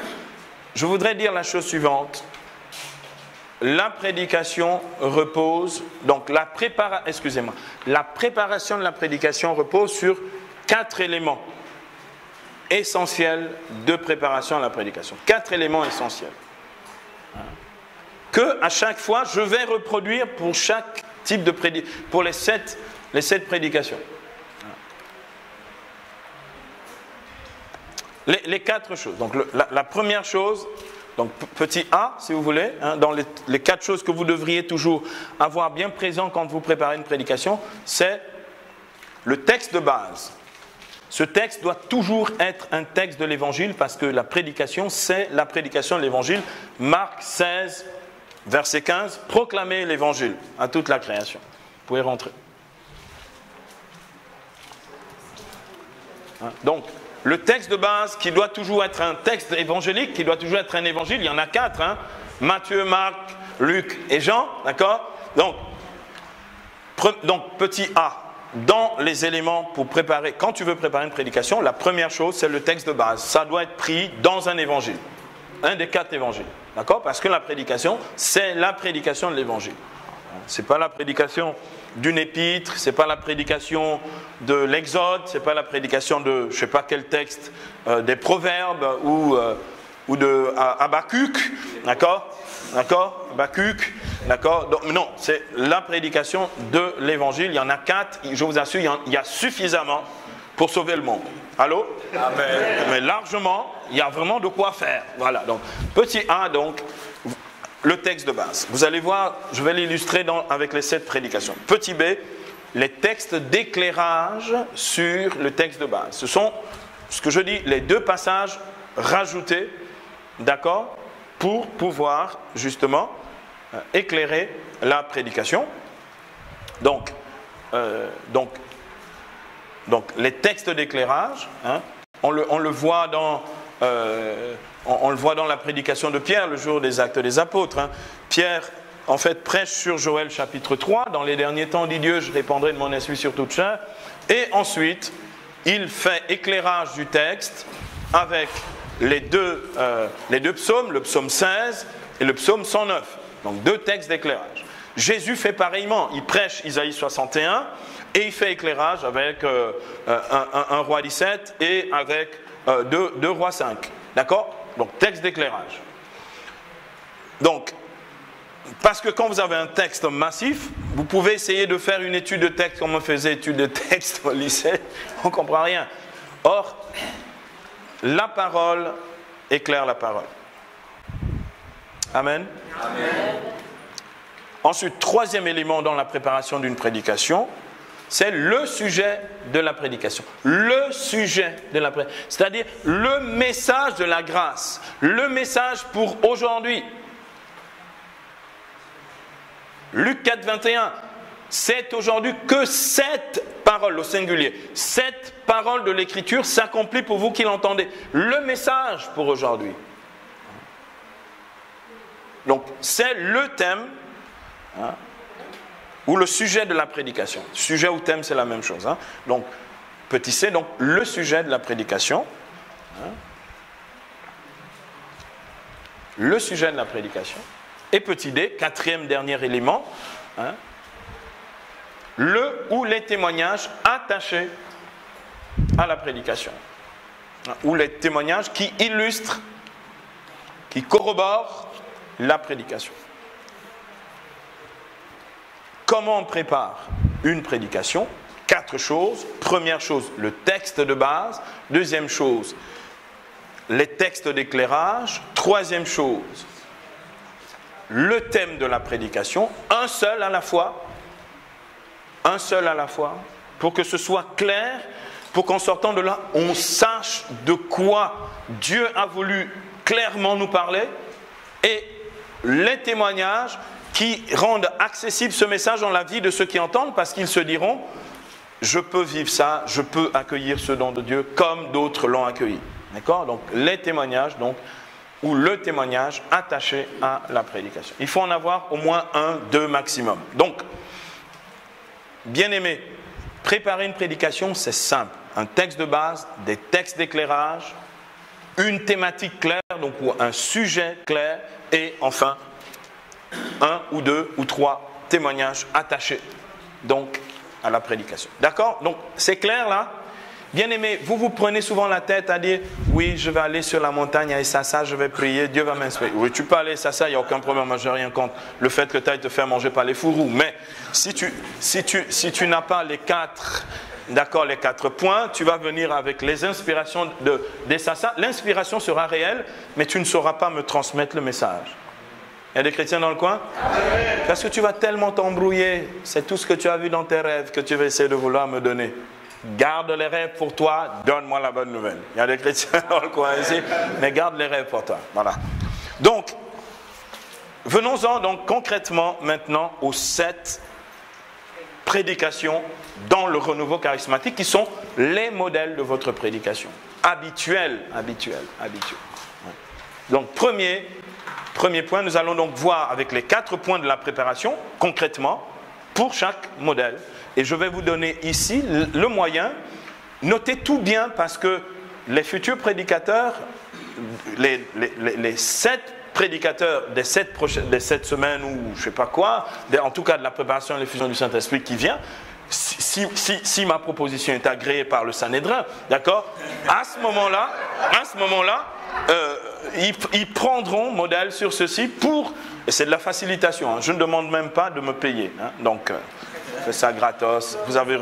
je voudrais dire la chose suivante. La prédication repose, donc la préparation de la prédication repose sur 4 éléments essentiels de préparation à la prédication. 4 éléments essentiels. Que à chaque fois, je vais reproduire pour chaque type de prédication, pour les 7 prédications. Les 4 choses. Donc la première chose, donc petit a si vous voulez, hein, dans les 4 choses que vous devriez toujours avoir bien présent quand vous préparez une prédication, c'est le texte de base. Ce texte doit toujours être un texte de l'évangile parce que la prédication, c'est la prédication de l'évangile. Marc 16, verset 15, proclamez l'évangile à toute la création. Vous pouvez rentrer. Hein, donc, le texte de base qui doit toujours être un texte évangélique, qui doit toujours être un évangile, il y en a 4, hein, Matthieu, Marc, Luc et Jean, d'accord? Donc, petit a, dans les éléments pour préparer, quand tu veux préparer une prédication, la première chose, c'est le texte de base. Ça doit être pris dans un évangile, un des 4 évangiles, d'accord? Parce que la prédication, c'est la prédication de l'évangile. C'est pas la prédication d'une épître, c'est pas la prédication de l'Exode, c'est pas la prédication de je sais pas quel texte, des Proverbes ou de Habakkuk, d'accord, Habakkuk, d'accord. Donc non, c'est la prédication de l'Évangile. Il y en a 4. Je vous assure, il y a suffisamment pour sauver le monde. Allô? Amen. Mais largement, il y a vraiment de quoi faire. Voilà. Donc petit a donc. Le texte de base. Vous allez voir, je vais l'illustrer avec les 7 prédications. Petit b, les textes d'éclairage sur le texte de base. Ce sont, ce que je dis, les 2 passages rajoutés, d'accord, pour pouvoir justement éclairer la prédication. Donc les textes d'éclairage, hein, on le voit dans... on le voit dans la prédication de Pierre, le jour des Actes des Apôtres. Hein. Pierre, en fait, prêche sur Joël chapitre 3. Dans les derniers temps, dit Dieu, je répandrai de mon esprit sur toute chair. Et ensuite, il fait éclairage du texte avec les deux psaumes, le psaume 16 et le psaume 109. Donc 2 textes d'éclairage. Jésus fait pareillement. Il prêche Isaïe 61 et il fait éclairage avec 1 roi 17 et avec 2 rois 5. D'accord? Donc, texte d'éclairage. Donc, parce que quand vous avez un texte massif, vous pouvez essayer de faire une étude de texte comme on faisait étude de texte au lycée. On ne comprend rien. Or, la parole éclaire la parole. Amen. Amen. Ensuite, 3e élément dans la préparation d'une prédication, c'est le sujet de la prédication. Le sujet de la prédication. C'est-à-dire le message de la grâce. Le message pour aujourd'hui. Luc 4, 21. C'est aujourd'hui que 7 paroles au singulier. 7 paroles de l'Écriture s'accomplissent pour vous qui l'entendez. Le message pour aujourd'hui. Donc c'est le thème Hein, ou le sujet de la prédication. Sujet ou thème, c'est la même chose. Hein. Donc, petit c, donc le sujet de la prédication. Hein, le sujet de la prédication. Et petit d, quatrième dernier élément, hein, le ou les témoignages attachés à la prédication. Hein, ou les témoignages qui illustrent, qui corroborent la prédication. Comment on prépare une prédication? 4 choses. Première chose, le texte de base. Deuxième chose, les textes d'éclairage. Troisième chose, le thème de la prédication. Un seul à la fois. Un seul à la fois. Pour que ce soit clair, pour qu'en sortant de là, on sache de quoi Dieu a voulu clairement nous parler. Et les témoignages qui rendent accessible ce message dans la vie de ceux qui entendent, parce qu'ils se diront, je peux vivre ça, je peux accueillir ce don de Dieu comme d'autres l'ont accueilli. D'accord? Donc les témoignages, donc, ou le témoignage attaché à la prédication. Il faut en avoir au moins 1, 2 maximum. Donc, bien aimé, préparer une prédication, c'est simple. Un texte de base, des textes d'éclairage, une thématique claire, donc un sujet clair, et enfin, 1 ou 2 ou 3 témoignages attachés donc à la prédication. D'accord? Donc c'est clair là? Bien aimé, vous prenez souvent la tête à dire oui, je vais aller sur la montagne et ça, je vais prier, Dieu va m'inspirer. Oui, tu peux aller ça, il n'y a aucun problème, moi je n'ai rien contre le fait que tu ailles te faire manger par les fourreaux. Mais si tu n'as pas les 4, d'accord, les 4 points, tu vas venir avec les inspirations des sassa. L'inspiration sera réelle, mais tu ne sauras pas me transmettre le message. Il y a des chrétiens dans le coin? Amen. Parce que tu vas tellement t'embrouiller. C'est tout ce que tu as vu dans tes rêves que tu vas essayer de vouloir me donner. Garde les rêves pour toi, donne-moi la bonne nouvelle. Il y a des chrétiens dans le coin ici, mais garde les rêves pour toi. Voilà. Donc, venons-en donc concrètement maintenant aux 7 prédications dans le renouveau charismatique qui sont les modèles de votre prédication. Habituels. Donc, premier point, nous allons donc voir avec les 4 points de la préparation, concrètement, pour chaque modèle. Et je vais vous donner ici le moyen. Notez tout bien parce que les futurs prédicateurs, les 7 prédicateurs des 7 semaines ou je ne sais pas quoi, en tout cas de la préparation et l'effusion du Saint-Esprit qui vient, si ma proposition est agréée par le Sanhédrin, d'accord, à ce moment-là, ils prendront modèle sur ceci et c'est de la facilitation, hein, je ne demande même pas de me payer, hein, donc fais ça gratos, vous avez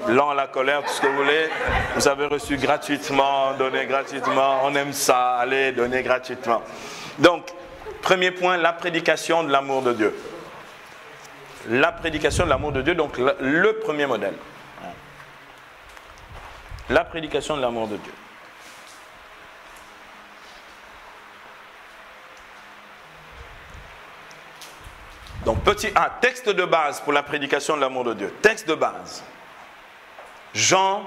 l'an, la colère, tout ce que vous voulez, vous avez reçu gratuitement, donné gratuitement, on aime ça, allez, donner gratuitement. Donc, premier point, la prédication de l'amour de Dieu. La prédication de l'amour de Dieu, donc le premier modèle. La prédication de l'amour de Dieu. Donc, texte de base pour la prédication de l'amour de Dieu. Texte de base. Jean,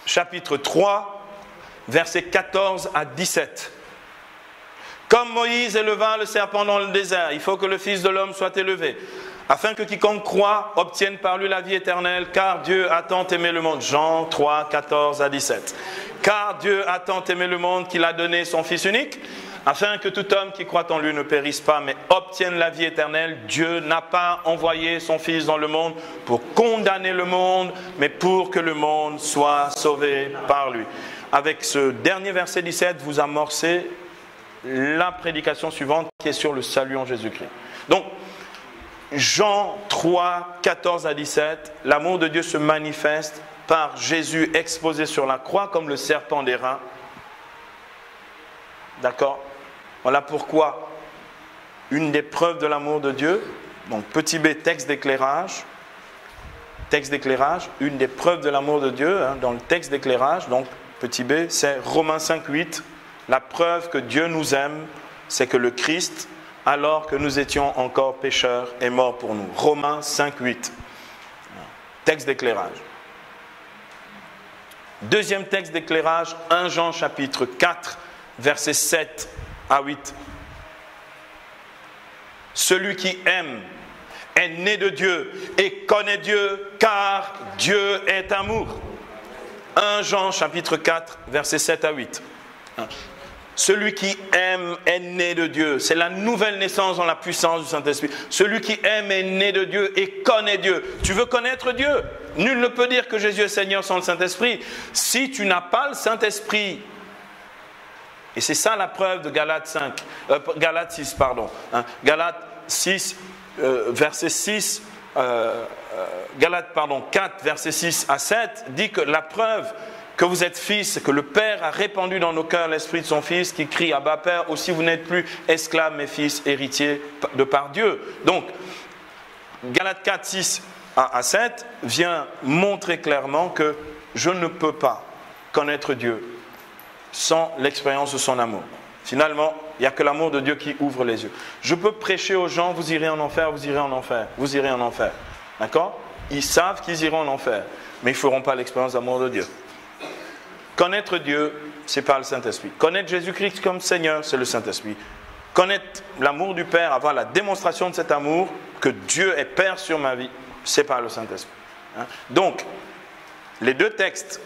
chapitre 3, versets 14 à 17. Comme Moïse éleva le serpent dans le désert, il faut que le Fils de l'homme soit élevé, afin que quiconque croit obtienne par lui la vie éternelle, car Dieu a tant aimé le monde. Jean 3, 14 à 17. Car Dieu a tant aimé le monde qu'il a donné son Fils unique, afin que tout homme qui croit en lui ne périsse pas, mais obtienne la vie éternelle. Dieu n'a pas envoyé son Fils dans le monde pour condamner le monde, mais pour que le monde soit sauvé par lui. Avec ce dernier verset 17, vous amorcez la prédication suivante qui est sur le salut en Jésus-Christ. Donc, Jean 3, 14 à 17, l'amour de Dieu se manifeste par Jésus exposé sur la croix comme le serpent d'airain. D'accord? Voilà pourquoi une des preuves de l'amour de Dieu, donc petit b, texte d'éclairage, une des preuves de l'amour de Dieu, hein, dans le texte d'éclairage, donc petit b, c'est Romains 5, 8. La preuve que Dieu nous aime, c'est que le Christ, alors que nous étions encore pécheurs, est mort pour nous. Romains 5, 8. Texte d'éclairage. Deuxième texte d'éclairage, 1 Jean chapitre 4, versets 7 à 8. celui qui aime est né de Dieu et connaît Dieu, car Dieu est amour. 1 Jean chapitre 4, versets 7 à 8. Celui qui aime est né de Dieu. C'est la nouvelle naissance dans la puissance du Saint-Esprit. Celui qui aime est né de Dieu et connaît Dieu. Tu veux connaître Dieu? Nul ne peut dire que Jésus est Seigneur sans le Saint-Esprit. Si tu n'as pas le Saint-Esprit, et c'est ça la preuve de Galates 6, pardon. Galates 6, verset 6, Galates 4, verset 6 à 7, dit que la preuve que vous êtes fils, que le Père a répandu dans nos cœurs l'Esprit de son Fils qui crie Abba Père, aussi vous n'êtes plus esclaves mais fils, héritiers de par Dieu. Donc, Galates 4, 6 à 7 vient montrer clairement que je ne peux pas connaître Dieu sans l'expérience de son amour. Finalement, il n'y a que l'amour de Dieu qui ouvre les yeux. Je peux prêcher aux gens, vous irez en enfer, vous irez en enfer, vous irez en enfer. D'accord? Ils savent qu'ils iront en enfer, mais ils ne feront pas l'expérience d'amour de Dieu. Connaître Dieu, c'est par le Saint-Esprit. Connaître Jésus-Christ comme Seigneur, c'est le Saint-Esprit. Connaître l'amour du Père, avoir la démonstration de cet amour, que Dieu est Père sur ma vie, c'est par le Saint-Esprit. Donc, les deux textes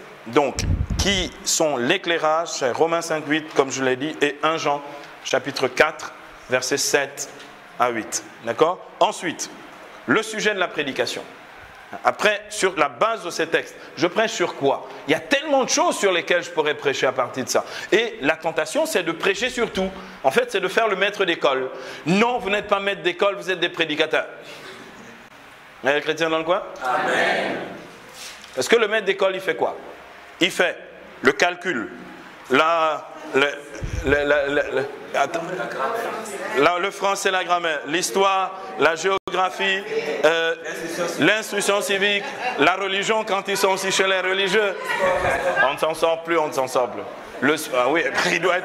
qui sont l'éclairage, c'est Romains 5, 8, comme je l'ai dit, et 1 Jean, chapitre 4, versets 7 à 8. D'accord? Ensuite, le sujet de la prédication. Après, sur la base de ces textes, je prêche sur quoi? Il y a tellement de choses sur lesquelles je pourrais prêcher à partir de ça. Et la tentation, c'est de prêcher sur tout. En fait, c'est de faire le maître d'école. Non, vous n'êtes pas maître d'école, vous êtes des prédicateurs. Il y a les chrétiens dans le coin? Amen. Parce que le maître d'école, il fait quoi? Il fait le calcul, le français, la grammaire, l'histoire, la géographie, l'instruction civique, la religion quand ils sont aussi chez les religieux. On ne s'en sort plus, on ne s'en sort plus. Oui, il doit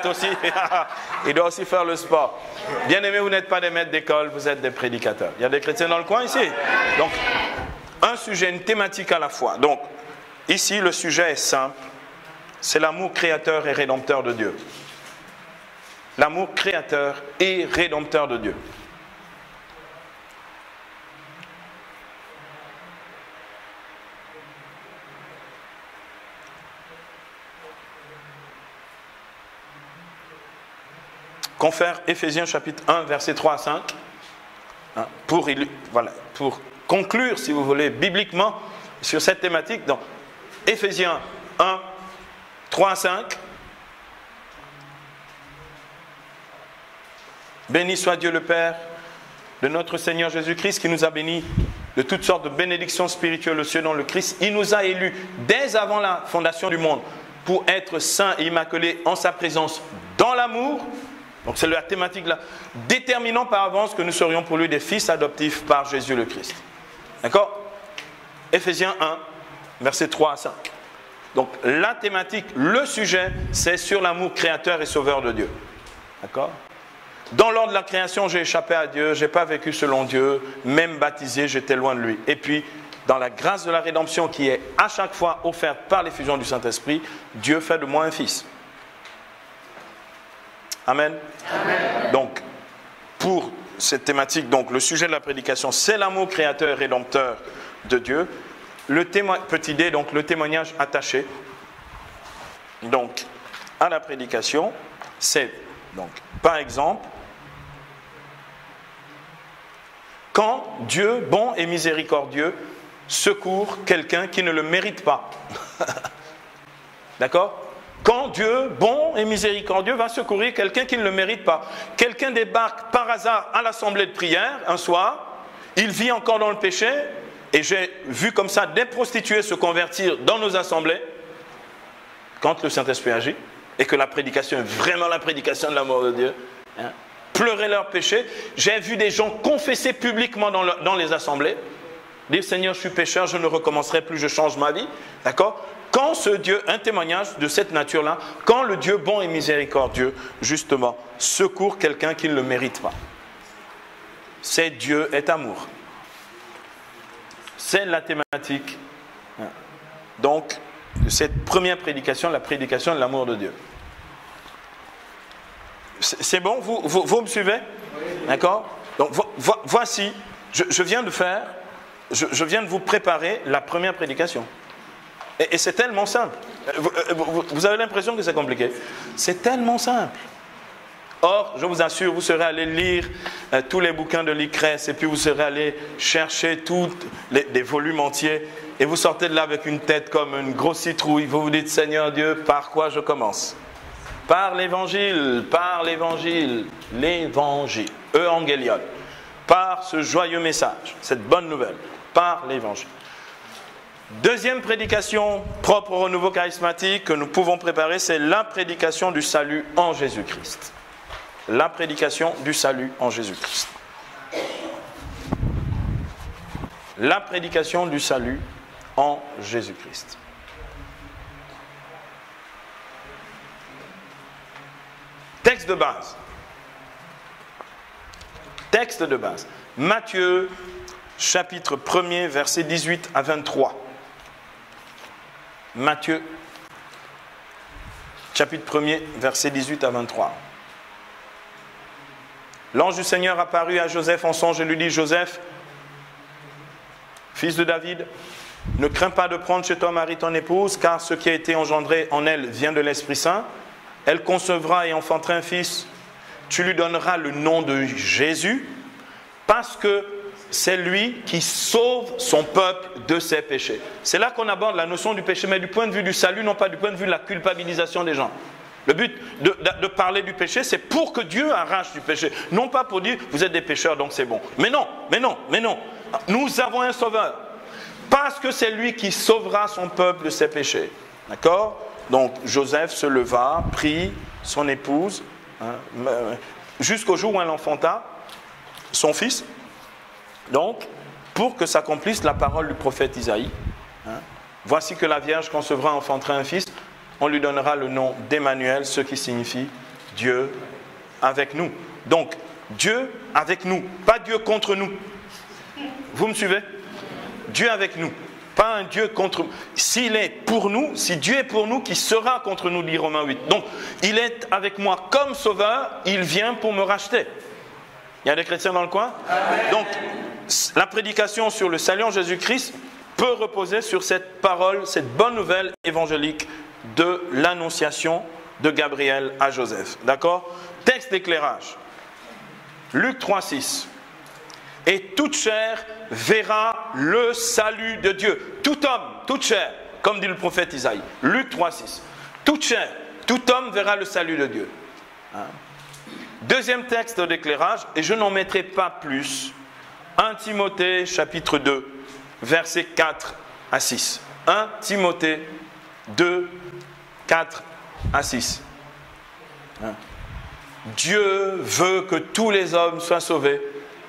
aussi faire le sport. Bien aimé, vous n'êtes pas des maîtres d'école, vous êtes des prédicateurs. Il y a des chrétiens dans le coin ici. Donc, un sujet, une thématique à la fois. Donc, ici, le sujet est simple. C'est l'amour créateur et rédempteur de Dieu. L'amour créateur et rédempteur de Dieu. Confère Éphésiens chapitre 1, versets 3 à 5. Pour conclure, si vous voulez, bibliquement sur cette thématique, dans Éphésiens 1, 3 à 5. Béni soit Dieu le Père de notre Seigneur Jésus-Christ qui nous a bénis de toutes sortes de bénédictions spirituelles aux cieux dans le Christ. Il nous a élus dès avant la fondation du monde pour être saints et immaculés en sa présence dans l'amour. Donc c'est la thématique là, déterminant par avance que nous serions pour lui des fils adoptifs par Jésus le Christ. D'accord? Éphésiens 1, versets 3 à 5. Donc la thématique, le sujet, c'est sur l'amour créateur et sauveur de Dieu. D'accord? Dans l'ordre de la création, j'ai échappé à Dieu, je n'ai pas vécu selon Dieu, même baptisé, j'étais loin de lui. Et puis, dans la grâce de la rédemption qui est à chaque fois offerte par l'effusion du Saint-Esprit, Dieu fait de moi un fils. Amen. Amen. Donc, pour cette thématique, donc, le sujet de la prédication, c'est l'amour créateur et rédempteur de Dieu. Petite idée, donc le témoignage attaché donc, à la prédication, c'est, donc, par exemple, quand Dieu, bon et miséricordieux, secourt quelqu'un qui ne le mérite pas. D'accord? Quand Dieu, bon et miséricordieux, va secourir quelqu'un qui ne le mérite pas. Quelqu'un débarque par hasard à l'assemblée de prière un soir, il vit encore dans le péché, et j'ai vu comme ça des prostituées se convertir dans nos assemblées, quand le Saint-Esprit agit, et que la prédication est vraiment la prédication de l'amour de Dieu. Pleurer leurs péchés. J'ai vu des gens confesser publiquement dans les assemblées, dire Seigneur, je suis pécheur, je ne recommencerai plus, je change ma vie. D'accord? Quand ce Dieu, un témoignage de cette nature-là, quand le Dieu bon et miséricordieux, justement, secourt quelqu'un qui ne le mérite pas. C'est Dieu est amour. C'est la thématique. Donc, de cette première prédication, la prédication de l'amour de Dieu. C'est bon, vous me suivez? D'accord? Donc voici, je viens de vous préparer la première prédication. Et c'est tellement simple. Vous avez l'impression que c'est compliqué. C'est tellement simple. Or, je vous assure, vous serez allé lire tous les bouquins de l'ICRES et puis vous serez allé chercher tous des volumes entiers et vous sortez de là avec une tête comme une grosse citrouille. Vous vous dites, Seigneur Dieu, par quoi je commence? Par l'évangile, l'évangile, Evangelion, par ce joyeux message, cette bonne nouvelle, par l'évangile. Deuxième prédication propre au renouveau charismatique que nous pouvons préparer, c'est la prédication du salut en Jésus-Christ. La prédication du salut en Jésus-Christ. La prédication du salut en Jésus-Christ. Texte de base. Texte de base. Matthieu, chapitre 1er, versets 18 à 23. Matthieu, chapitre 1er, versets 18 à 23. L'ange du Seigneur apparut à Joseph en songe et lui dit, Joseph, fils de David, ne crains pas de prendre chez toi Marie ton épouse, car ce qui a été engendré en elle vient de l'Esprit Saint. Elle concevra et enfantera un fils. Tu lui donneras le nom de Jésus, parce que c'est lui qui sauve son peuple de ses péchés. C'est là qu'on aborde la notion du péché, mais du point de vue du salut, non pas du point de vue de la culpabilisation des gens. Le but de parler du péché, c'est pour que Dieu arrache du péché. Non pas pour dire, vous êtes des pécheurs, donc c'est bon. Mais non. Nous avons un sauveur. Parce que c'est lui qui sauvera son peuple de ses péchés. D'accord? Donc Joseph se leva, prit son épouse, jusqu'au jour où elle enfanta son fils. Donc, pour que s'accomplisse la parole du prophète Isaïe. Voici que la Vierge concevra, enfantera un fils. On lui donnera le nom d'Emmanuel, ce qui signifie Dieu avec nous. Donc, Dieu avec nous, pas Dieu contre nous. Vous me suivez? Dieu avec nous, pas un Dieu contre nous. S'il est pour nous, si Dieu est pour nous, qui sera contre nous, dit Romains 8. Donc, il est avec moi comme sauveur, il vient pour me racheter. Il y a des chrétiens dans le coin? Amen. Donc, la prédication sur le salut en Jésus-Christ peut reposer sur cette parole, cette bonne nouvelle évangélique de l'annonciation de Gabriel à Joseph. D'accord? Texte d'éclairage. Luc 3,6. Et toute chair verra le salut de Dieu. Tout homme, toute chair, comme dit le prophète Isaïe. Luc 3,6. Toute chair, tout homme verra le salut de Dieu. Deuxième texte d'éclairage, et je n'en mettrai pas plus. 1 Timothée, chapitre 2, versets 4 à 6. 1 Timothée 2, 4 à 6. Dieu veut que tous les hommes soient sauvés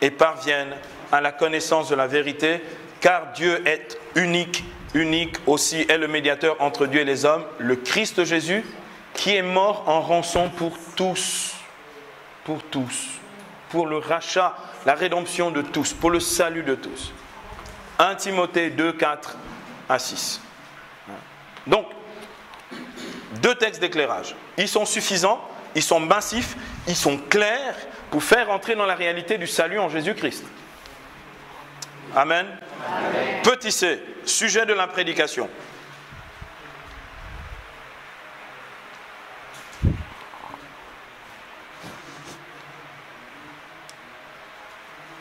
et parviennent à la connaissance de la vérité, car Dieu est unique aussi est le médiateur entre Dieu et les hommes, le Christ Jésus, qui est mort en rançon pour tous, pour le rachat, la rédemption de tous, pour le salut de tous. 1 Timothée 2, 4 à 6. Donc, deux textes d'éclairage. Ils sont suffisants, ils sont massifs, ils sont clairs pour faire entrer dans la réalité du salut en Jésus-Christ. Amen. Amen. Petit c, sujet de la prédication.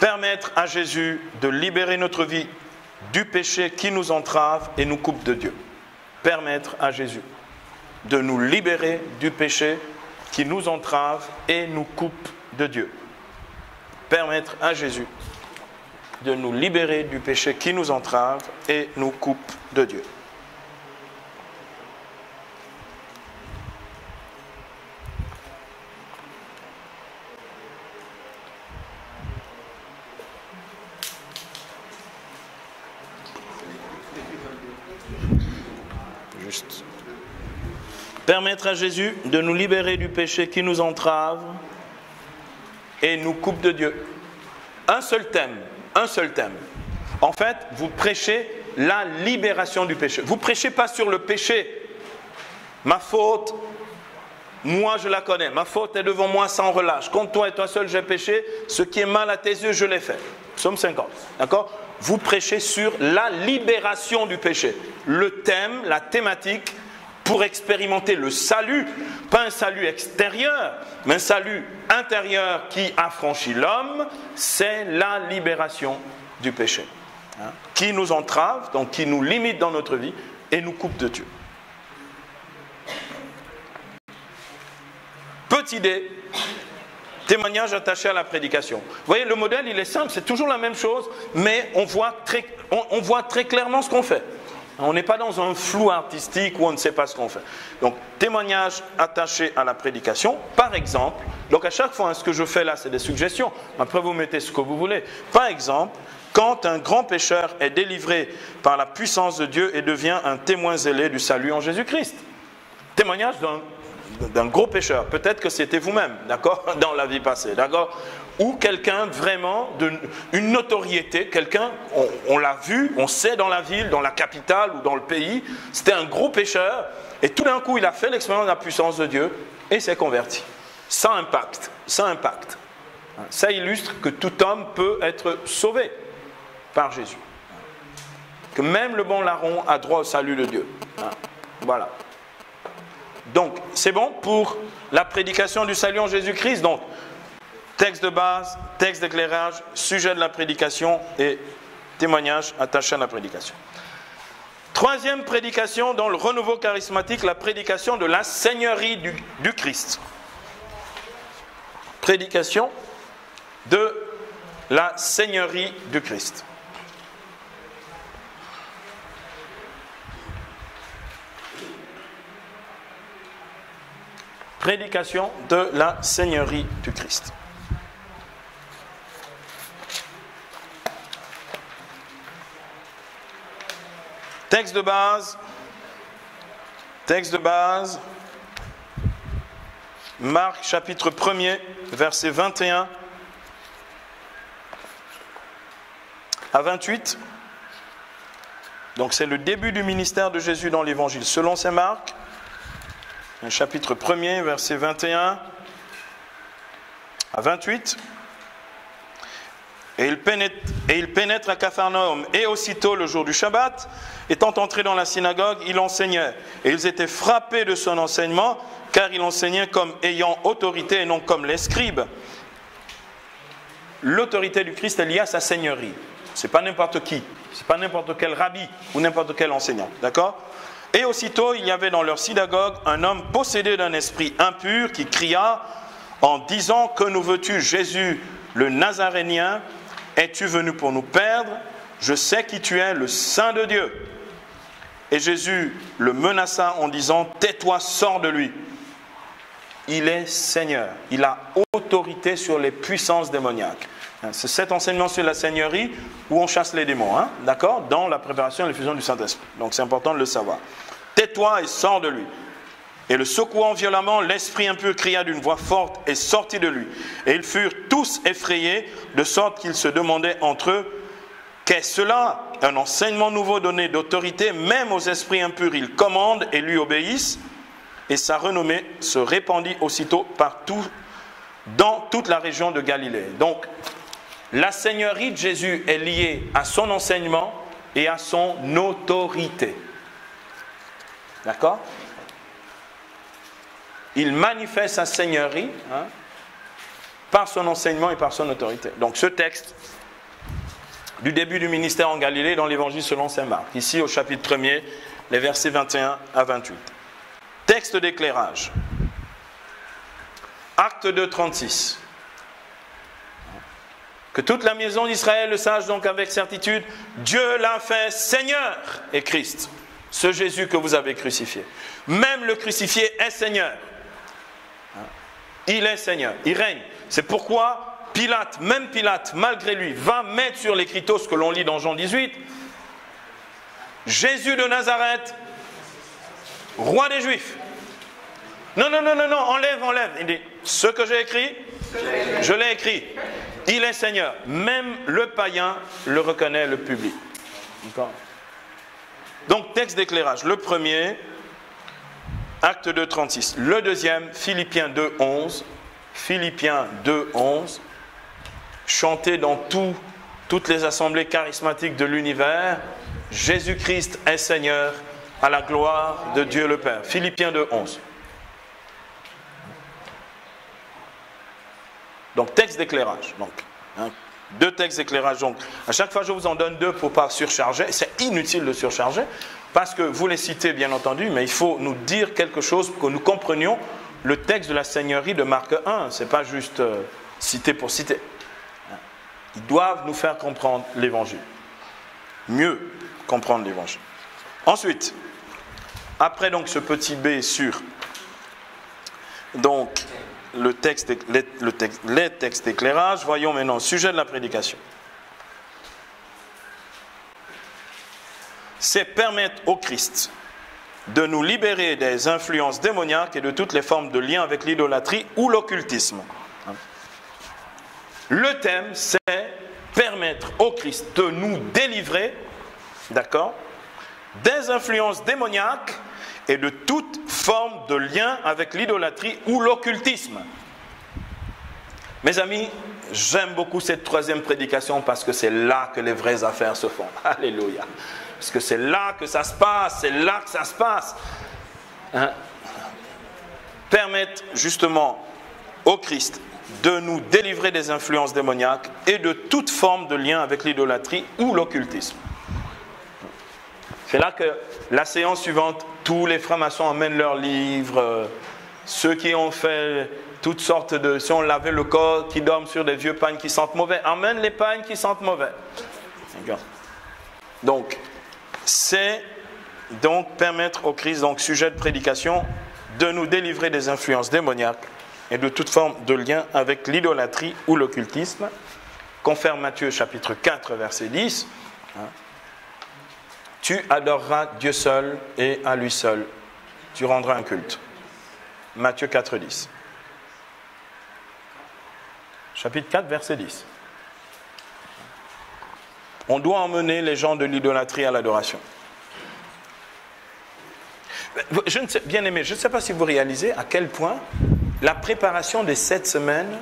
Permettre à Jésus de libérer notre vie du péché qui nous entrave et nous coupe de Dieu. Permettre à Jésus de nous libérer du péché qui nous entrave et nous coupe de Dieu. Permettre à Jésus de nous libérer du péché qui nous entrave et nous coupe de Dieu. Juste. Permettre à Jésus de nous libérer du péché qui nous entrave et nous coupe de Dieu. Un seul thème. En fait, vous prêchez la libération du péché. Vous ne prêchez pas sur le péché. Ma faute, moi je la connais, ma faute est devant moi sans relâche. Contre toi et toi seul j'ai péché, ce qui est mal à tes yeux je l'ai fait. Psaume 50, d'accord? Vous prêchez sur la libération du péché. Le thème, la thématique, pour expérimenter le salut, pas un salut extérieur, mais un salut intérieur qui affranchit l'homme, c'est la libération du péché. Qui nous entrave, donc qui nous limite dans notre vie et nous coupe de Dieu. Petite idée, témoignage attaché à la prédication. Vous voyez, le modèle, il est simple, c'est toujours la même chose, mais on voit très clairement ce qu'on fait. On n'est pas dans un flou artistique où on ne sait pas ce qu'on fait. Donc, témoignage attaché à la prédication, par exemple. Donc, à chaque fois, ce que je fais là, c'est des suggestions. Après, vous mettez ce que vous voulez. Par exemple, quand un grand pécheur est délivré par la puissance de Dieu et devient un témoin zélé du salut en Jésus-Christ. Témoignage d'un gros pécheur. Peut-être que c'était vous-même, d'accord, dans la vie passée, d'accord? Ou quelqu'un vraiment, une notoriété, quelqu'un, on l'a vu, on sait dans la ville, dans la capitale ou dans le pays, c'était un gros pécheur, et tout d'un coup, il a fait l'expérience de la puissance de Dieu et s'est converti. Sans impact, sans impact. Ça illustre que tout homme peut être sauvé par Jésus. Que même le bon larron a droit au salut de Dieu. Voilà. Donc, c'est bon pour la prédication du salut en Jésus-Christ. Donc, texte de base, texte d'éclairage, sujet de la prédication et témoignage attaché à la prédication. Troisième prédication dans le renouveau charismatique, la prédication de la Seigneurie du Christ. Prédication de la Seigneurie du Christ. Prédication de la Seigneurie du Christ. Texte de base, Marc chapitre 1er, versets 21 à 28. Donc c'est le début du ministère de Jésus dans l'évangile selon saint Marc. Chapitre 1er, versets 21 à 28. Et il pénètre à Capharnaüm. Et aussitôt, le jour du Shabbat, étant entré dans la synagogue, il enseignait. Et ils étaient frappés de son enseignement, car il enseignait comme ayant autorité et non comme les scribes. L'autorité du Christ est liée à sa seigneurie. Ce n'est pas n'importe qui. Ce n'est pas n'importe quel rabbi ou n'importe quel enseignant. D'accord ? Et aussitôt, il y avait dans leur synagogue un homme possédé d'un esprit impur qui cria en disant « Que nous veux-tu, Jésus, le Nazarénien ? Es-tu venu pour nous perdre? Je sais qui tu es, le Saint de Dieu. » Et Jésus le menaça en disant « Tais-toi, sors de lui. » Il est Seigneur. Il a autorité sur les puissances démoniaques. C'est cet enseignement sur la Seigneurie où on chasse les démons, d'accord, dans la préparation et l'effusion du Saint-Esprit. Donc c'est important de le savoir. Tais-toi et sors de lui. Et le secouant violemment, l'esprit impur cria d'une voix forte et sortit de lui. Et ils furent tous effrayés, de sorte qu'ils se demandaient entre eux, qu'est cela? Un enseignement nouveau donné d'autorité, même aux esprits impurs, ils commandent et lui obéissent. Et sa renommée se répandit aussitôt partout, dans toute la région de Galilée. Donc, la Seigneurie de Jésus est liée à son enseignement et à son autorité. D'accord ? Il manifeste sa Seigneurie par son enseignement et par son autorité. Donc ce texte du début du ministère en Galilée dans l'évangile selon saint Marc, ici au chapitre 1er, les versets 21 à 28. Texte d'éclairage. Acte 2, 36. Que toute la maison d'Israël le sache donc avec certitude, Dieu l'a fait Seigneur et Christ, ce Jésus que vous avez crucifié. Même le crucifié est Seigneur. Il est Seigneur, il règne. C'est pourquoi Pilate, même Pilate, malgré lui, va mettre sur l'écriteau ce que l'on lit dans Jean 18. Jésus de Nazareth, roi des Juifs. Non, enlève. Il dit, ce que j'ai écrit, je l'ai écrit. Il est Seigneur. Même le païen le reconnaît, le public. D'accord ? Donc, texte d'éclairage. Le premier, Acte 2, 36. Le deuxième, Philippiens 2, 11. Philippiens 2, 11. Chanté dans toutes les assemblées charismatiques de l'univers. Jésus-Christ est Seigneur, à la gloire de Dieu le Père. Philippiens 2, 11. Donc, texte d'éclairage. Donc, deux textes d'éclairage. Donc, à chaque fois, je vous en donne deux pour ne pas surcharger. C'est inutile de surcharger parce que vous les citez, bien entendu, mais il faut nous dire quelque chose pour que nous comprenions le texte de la Seigneurie de Marc 1. Ce n'est pas juste citer pour citer. Ils doivent nous faire comprendre l'Évangile. Mieux comprendre l'Évangile. Ensuite, après donc ce petit B sur donc, les textes d'éclairage, voyons maintenant le sujet de la prédication. C'est permettre au Christ de nous libérer des influences démoniaques et de toutes les formes de lien avec l'idolâtrie ou l'occultisme. Le thème, c'est permettre au Christ de nous délivrer, d'accord, des influences démoniaques et de toute forme de lien avec l'idolâtrie ou l'occultisme. Mes amis, j'aime beaucoup cette troisième prédication parce que c'est là que les vraies affaires se font. Alléluia. Parce que c'est là que ça se passe, c'est là que ça se passe. Permettre justement au Christ de nous délivrer des influences démoniaques et de toute forme de lien avec l'idolâtrie ou l'occultisme. C'est là que la séance suivante, tous les francs-maçons amènent leurs livres, ceux qui ont fait toutes sortes de... Si on lavait le corps, qui dorment sur des vieux pagnes qui sentent mauvais, amènent les pagnes qui sentent mauvais. Donc, c'est donc permettre au Christ, donc sujet de prédication, de nous délivrer des influences démoniaques et de toute forme de lien avec l'idolâtrie ou l'occultisme. Confère Matthieu chapitre 4, verset 10. Tu adoreras Dieu seul et à lui seul. Tu rendras un culte. Matthieu 4, 10. Chapitre 4, verset 10. On doit emmener les gens de l'idolâtrie à l'adoration. Bien aimé, je ne sais pas si vous réalisez à quel point la préparation des 7 semaines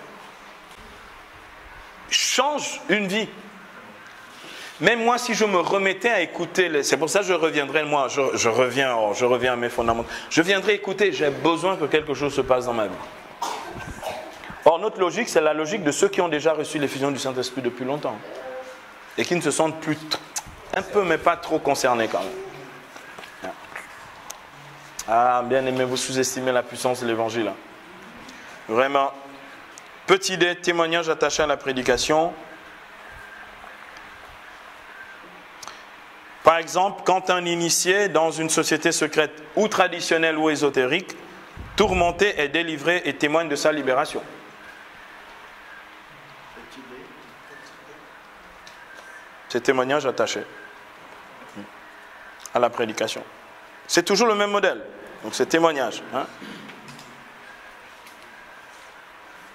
change une vie. Même moi, si je me remettais à écouter, c'est pour ça que je reviendrai, moi, je reviens à mes fondamentaux. Je viendrai écouter, j'ai besoin que quelque chose se passe dans ma vie. Or, notre logique, c'est la logique de ceux qui ont déjà reçu l'effusion du Saint-Esprit depuis longtemps. Et qui ne se sentent plus, un peu, mais pas trop concernés quand même. Ah, bien aimé, vous sous-estimez la puissance de l'Évangile. Vraiment. Petit D, témoignage attaché à la prédication. Par exemple, quand un initié dans une société secrète ou traditionnelle ou ésotérique, tourmenté est délivré et témoigne de sa libération. C'est témoignage attaché à la prédication. C'est toujours le même modèle. Donc c'est témoignage.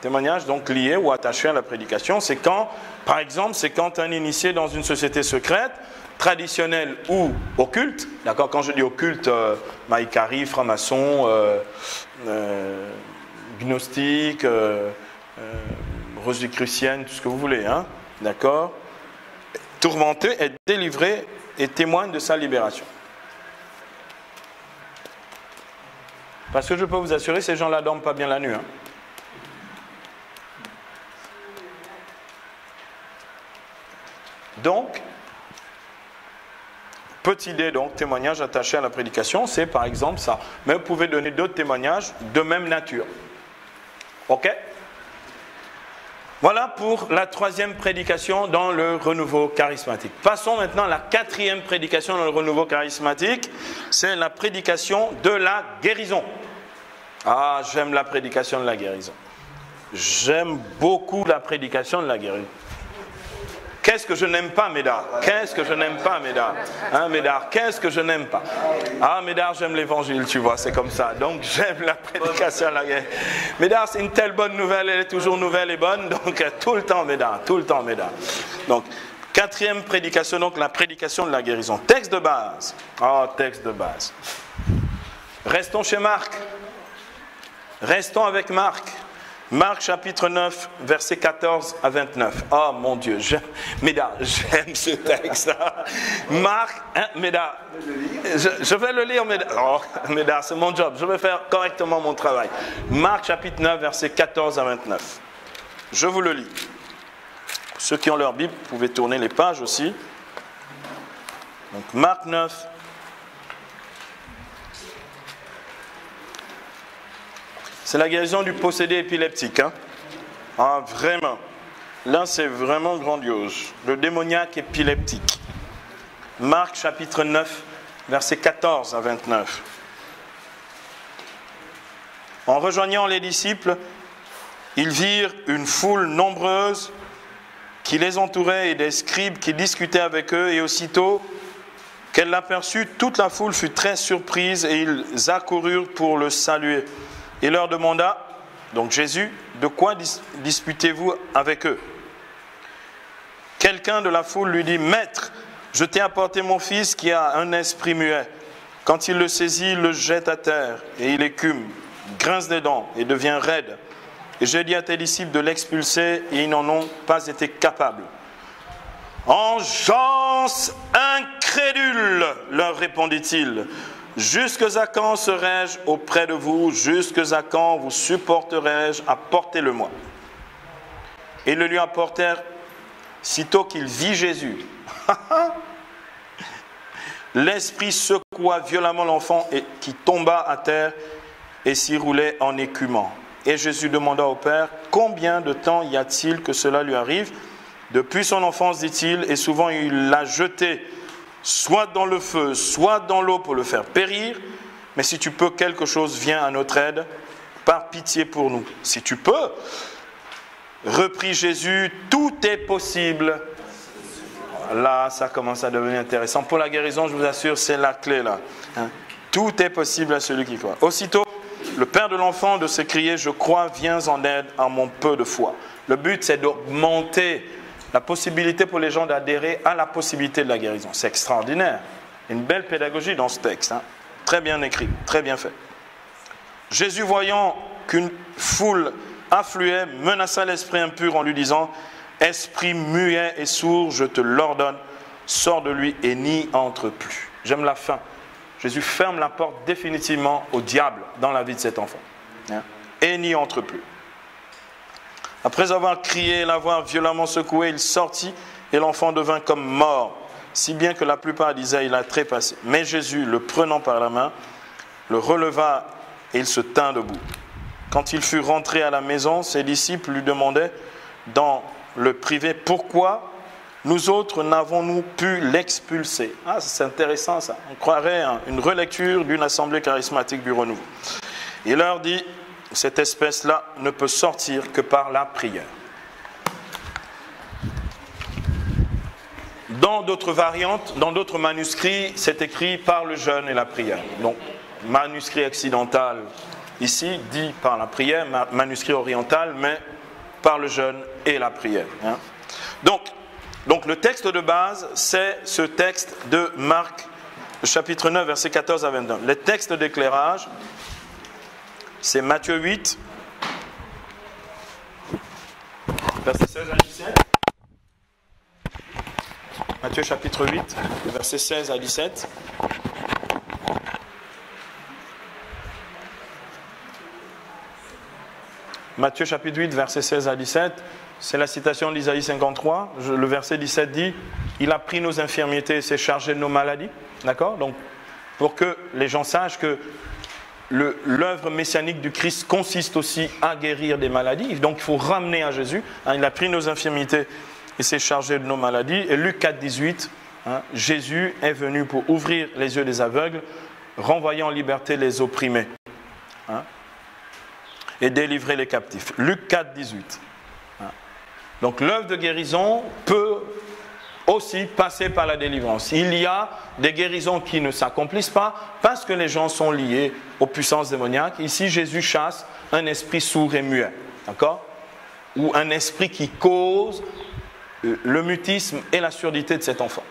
Témoignage donc lié ou attaché à la prédication. C'est quand, par exemple, c'est quand un initié dans une société secrète, traditionnelle ou occulte, d'accord, quand je dis occulte, Maïkari, franc-maçon, gnostique, rosicrucienne, tout ce que vous voulez, d'accord, tourmenté est délivré et témoigne de sa libération. Parce que je peux vous assurer, ces gens-là ne dorment pas bien la nuit. Donc, petit D, donc, témoignage attaché à la prédication, c'est par exemple ça. Mais vous pouvez donner d'autres témoignages de même nature. Ok ? Voilà pour la troisième prédication dans le renouveau charismatique. Passons maintenant à la quatrième prédication dans le renouveau charismatique. C'est la prédication de la guérison. Ah, j'aime la prédication de la guérison. J'aime beaucoup la prédication de la guérison. Qu'est-ce que je n'aime pas, Médard? Qu'est-ce que je n'aime pas, Médard? Médard, qu'est-ce que je n'aime pas? Ah, Médard, j'aime l'évangile, tu vois, c'est comme ça. Donc, j'aime la prédication de la guérison. Médard, c'est une telle bonne nouvelle, elle est toujours nouvelle et bonne. Donc, tout le temps, Médard, tout le temps, Médard. Donc, quatrième prédication, donc la prédication de la guérison. Texte de base. Ah, texte de base. Restons chez Marc. Restons avec Marc. Marc chapitre 9, versets 14 à 29. Oh mon Dieu, Méda, j'aime ce texte-là. Marc, hein, Méda, je vais le lire, Méda. Oh, Méda, c'est mon job, je vais faire correctement mon travail. Marc chapitre 9, versets 14 à 29. Je vous le lis. Pour ceux qui ont leur Bible, vous pouvez tourner les pages aussi. Donc Marc 9. C'est la guérison du possédé épileptique. Hein? Ah, vraiment. Là, c'est vraiment grandiose. Le démoniaque épileptique. Marc chapitre 9, versets 14 à 29. En rejoignant les disciples, ils virent une foule nombreuse qui les entourait et des scribes qui discutaient avec eux. Et aussitôt qu'elle l'aperçut, toute la foule fut très surprise et ils accoururent pour le saluer. Il leur demanda, donc Jésus, de quoi disputez-vous avec eux? Quelqu'un de la foule lui dit, Maître, je t'ai apporté mon fils qui a un esprit muet. Quand il le saisit, il le jette à terre et il écume, grince des dents et devient raide. Et j'ai dit à tes disciples de l'expulser et ils n'en ont pas été capables. Engeance incrédule, leur répondit-il. Jusque à quand serai-je auprès de vous? Jusque à quand vous supporterai-je? Apportez-le-moi. Et le lui apportèrent, sitôt qu'il vit Jésus. L'esprit secoua violemment l'enfant qui tomba à terre et s'y roulait en écumant. Et Jésus demanda au Père, combien de temps y a-t-il que cela lui arrive? Depuis son enfance, dit-il, et souvent il l'a jeté soit dans le feu, soit dans l'eau pour le faire périr. Mais si tu peux, quelque chose vient à notre aide, par pitié pour nous. Si tu peux, reprit Jésus, tout est possible. Là, ça commence à devenir intéressant. Pour la guérison, je vous assure, c'est la clé là. Hein? Tout est possible à celui qui croit. Aussitôt, le père de l'enfant de s'écrier, je crois, viens en aide à mon peu de foi. Le but, c'est d'augmenter la possibilité pour les gens d'adhérer à la possibilité de la guérison. C'est extraordinaire. Une belle pédagogie dans ce texte. Hein. Très bien écrit, très bien fait. Jésus, voyant qu'une foule affluait, menaça l'esprit impur en lui disant, esprit muet et sourd, je te l'ordonne, sors de lui et n'y entre plus. J'aime la fin. Jésus ferme la porte définitivement au diable dans la vie de cet enfant. Hein. Et n'y entre plus. Après avoir crié et l'avoir violemment secoué, il sortit et l'enfant devint comme mort, si bien que la plupart disaient il a trépassé. Mais Jésus, le prenant par la main, le releva et il se tint debout. Quand il fut rentré à la maison, ses disciples lui demandaient dans le privé, pourquoi nous autres n'avons-nous pu l'expulser? Ah, c'est intéressant ça. On croirait une relecture d'une assemblée charismatique du renouveau. Il leur dit, cette espèce-là ne peut sortir que par la prière. Dans d'autres variantes, dans d'autres manuscrits, c'est écrit par le jeûne et la prière. Donc, manuscrit occidental ici dit par la prière, manuscrit oriental, mais par le jeûne et la prière. Hein. Donc le texte de base, c'est ce texte de Marc, chapitre 9, versets 14 à 22. Les textes d'éclairage, c'est Matthieu 8, versets 16 à 17. Matthieu chapitre 8, versets 16 à 17. Matthieu chapitre 8, versets 16 à 17. C'est la citation d'Isaïe 53. Le verset 17 dit « Il a pris nos infirmités et s'est chargé de nos maladies. » D'accord? Donc, pour que les gens sachent que l'œuvre messianique du Christ consiste aussi à guérir des maladies. Donc, il faut ramener à Jésus. Hein, il a pris nos infirmités et s'est chargé de nos maladies. Et Luc 4, 18, hein, Jésus est venu pour ouvrir les yeux des aveugles, renvoyer en liberté les opprimés. Hein, et délivrer les captifs. Luc 4, 18. Donc l'œuvre de guérison peut aussi passer par la délivrance. Il y a des guérisons qui ne s'accomplissent pas parce que les gens sont liés aux puissances démoniaques. Ici, Jésus chasse un esprit sourd et muet, d'accord? Ou un esprit qui cause le mutisme et la surdité de cet enfant.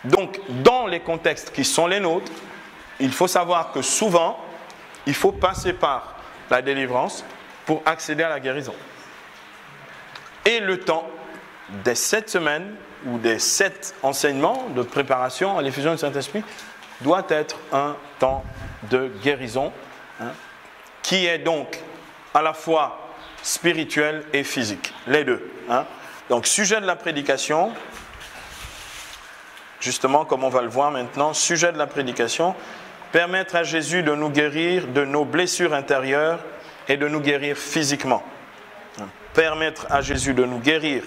Donc, dans les contextes qui sont les nôtres, il faut savoir que souvent, il faut passer par la délivrance pour accéder à la guérison. Et le temps des 7 semaines ou des 7 enseignements de préparation à l'effusion du Saint-Esprit doit être un temps de guérison, qui est donc à la fois spirituel et physique, les deux. Donc, sujet de la prédication, justement, comme on va le voir maintenant, sujet de la prédication, permettre à Jésus de nous guérir de nos blessures intérieures et de nous guérir physiquement. Permettre à Jésus de nous guérir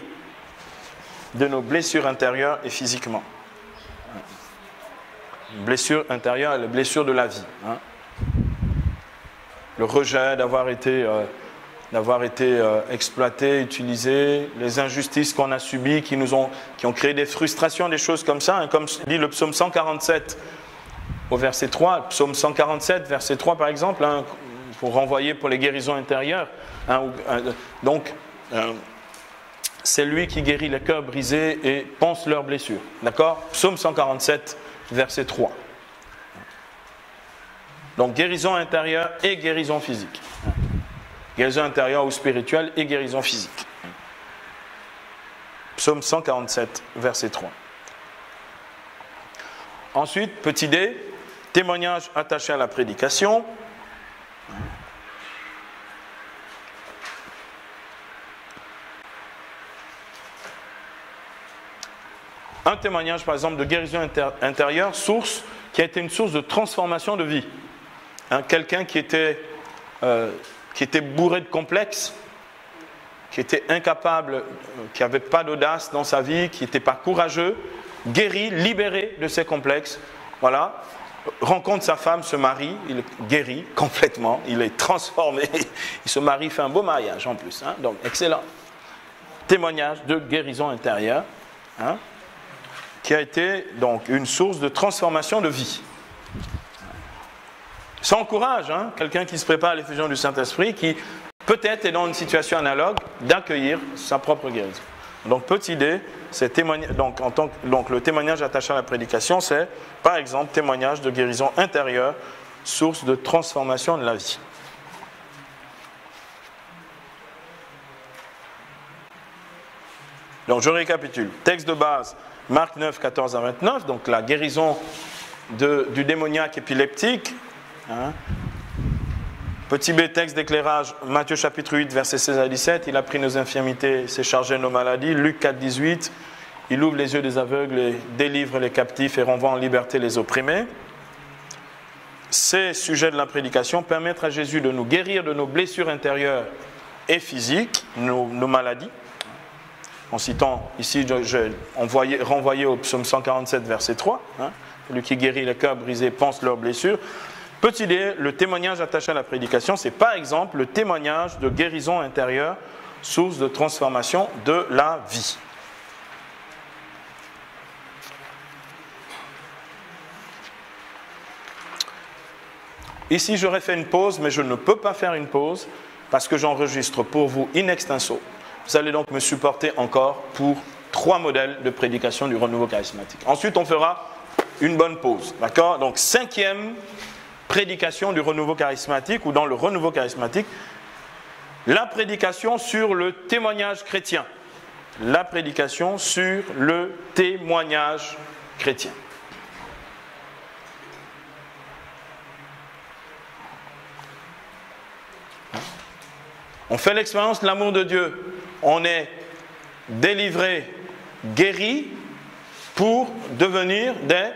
de nos blessures intérieures et physiquement. Blessures intérieures et les blessures de la vie. Le rejet, d'avoir été exploité, utilisé, les injustices qu'on a subies qui ont créé des frustrations, des choses comme ça. Comme dit le psaume 147 au verset 3, psaume 147, verset 3 par exemple, pour renvoyer pour les guérisons intérieures. Donc, c'est lui qui guérit les cœurs brisés et pense leurs blessures. D'accord ? Psaume 147, verset 3. Donc, guérison intérieure et guérison physique. Guérison intérieure ou spirituelle et guérison physique. Psaume 147, verset 3. Ensuite, petit D, témoignage attaché à la prédication. Un témoignage, par exemple, de guérison intérieure, qui a été une source de transformation de vie. Quelqu'un qui était bourré de complexes, qui était incapable, qui n'avait pas d'audace dans sa vie, qui n'était pas courageux, guéri, libéré de ses complexes, voilà, rencontre sa femme, se marie, il est guéri complètement, il est transformé, il se marie, fait un beau mariage en plus, donc excellent. Témoignage de guérison intérieure, qui a été donc une source de transformation de vie. Ça encourage quelqu'un qui se prépare à l'effusion du Saint-Esprit, qui peut-être est dans une situation analogue, d'accueillir sa propre guérison. Donc, petit D, donc le témoignage attaché à la prédication, c'est, par exemple, témoignage de guérison intérieure, source de transformation de la vie. Donc, je récapitule. Texte de base, Marc 9, 14 à 29, donc la guérison du démoniaque épileptique. Petit B, texte d'éclairage, Matthieu chapitre 8, versets 16 à 17. Il a pris nos infirmités, s'est chargé de nos maladies. Luc 4, 18. Il ouvre les yeux des aveugles et délivre les captifs et renvoie en liberté les opprimés. Ces sujets de la prédication permettent à Jésus de nous guérir de nos blessures intérieures et physiques, nos maladies. En citant ici, renvoyé au psaume 147, verset 3. Celui qui guérit les cœurs brisés pense leurs blessures. Petit D, le témoignage attaché à la prédication, c'est par exemple le témoignage de guérison intérieure, source de transformation de la vie. Ici, j'aurais fait une pause, mais je ne peux pas faire une pause parce que j'enregistre pour vous in extenso. Vous allez donc me supporter encore pour 3 modèles de prédication du renouveau charismatique. Ensuite, on fera une bonne pause. D'accord ? Donc, 5e prédication du renouveau charismatique ou dans le renouveau charismatique, la prédication sur le témoignage chrétien. La prédication sur le témoignage chrétien. On fait l'expérience de l'amour de Dieu. On est délivré, guéri pour devenir des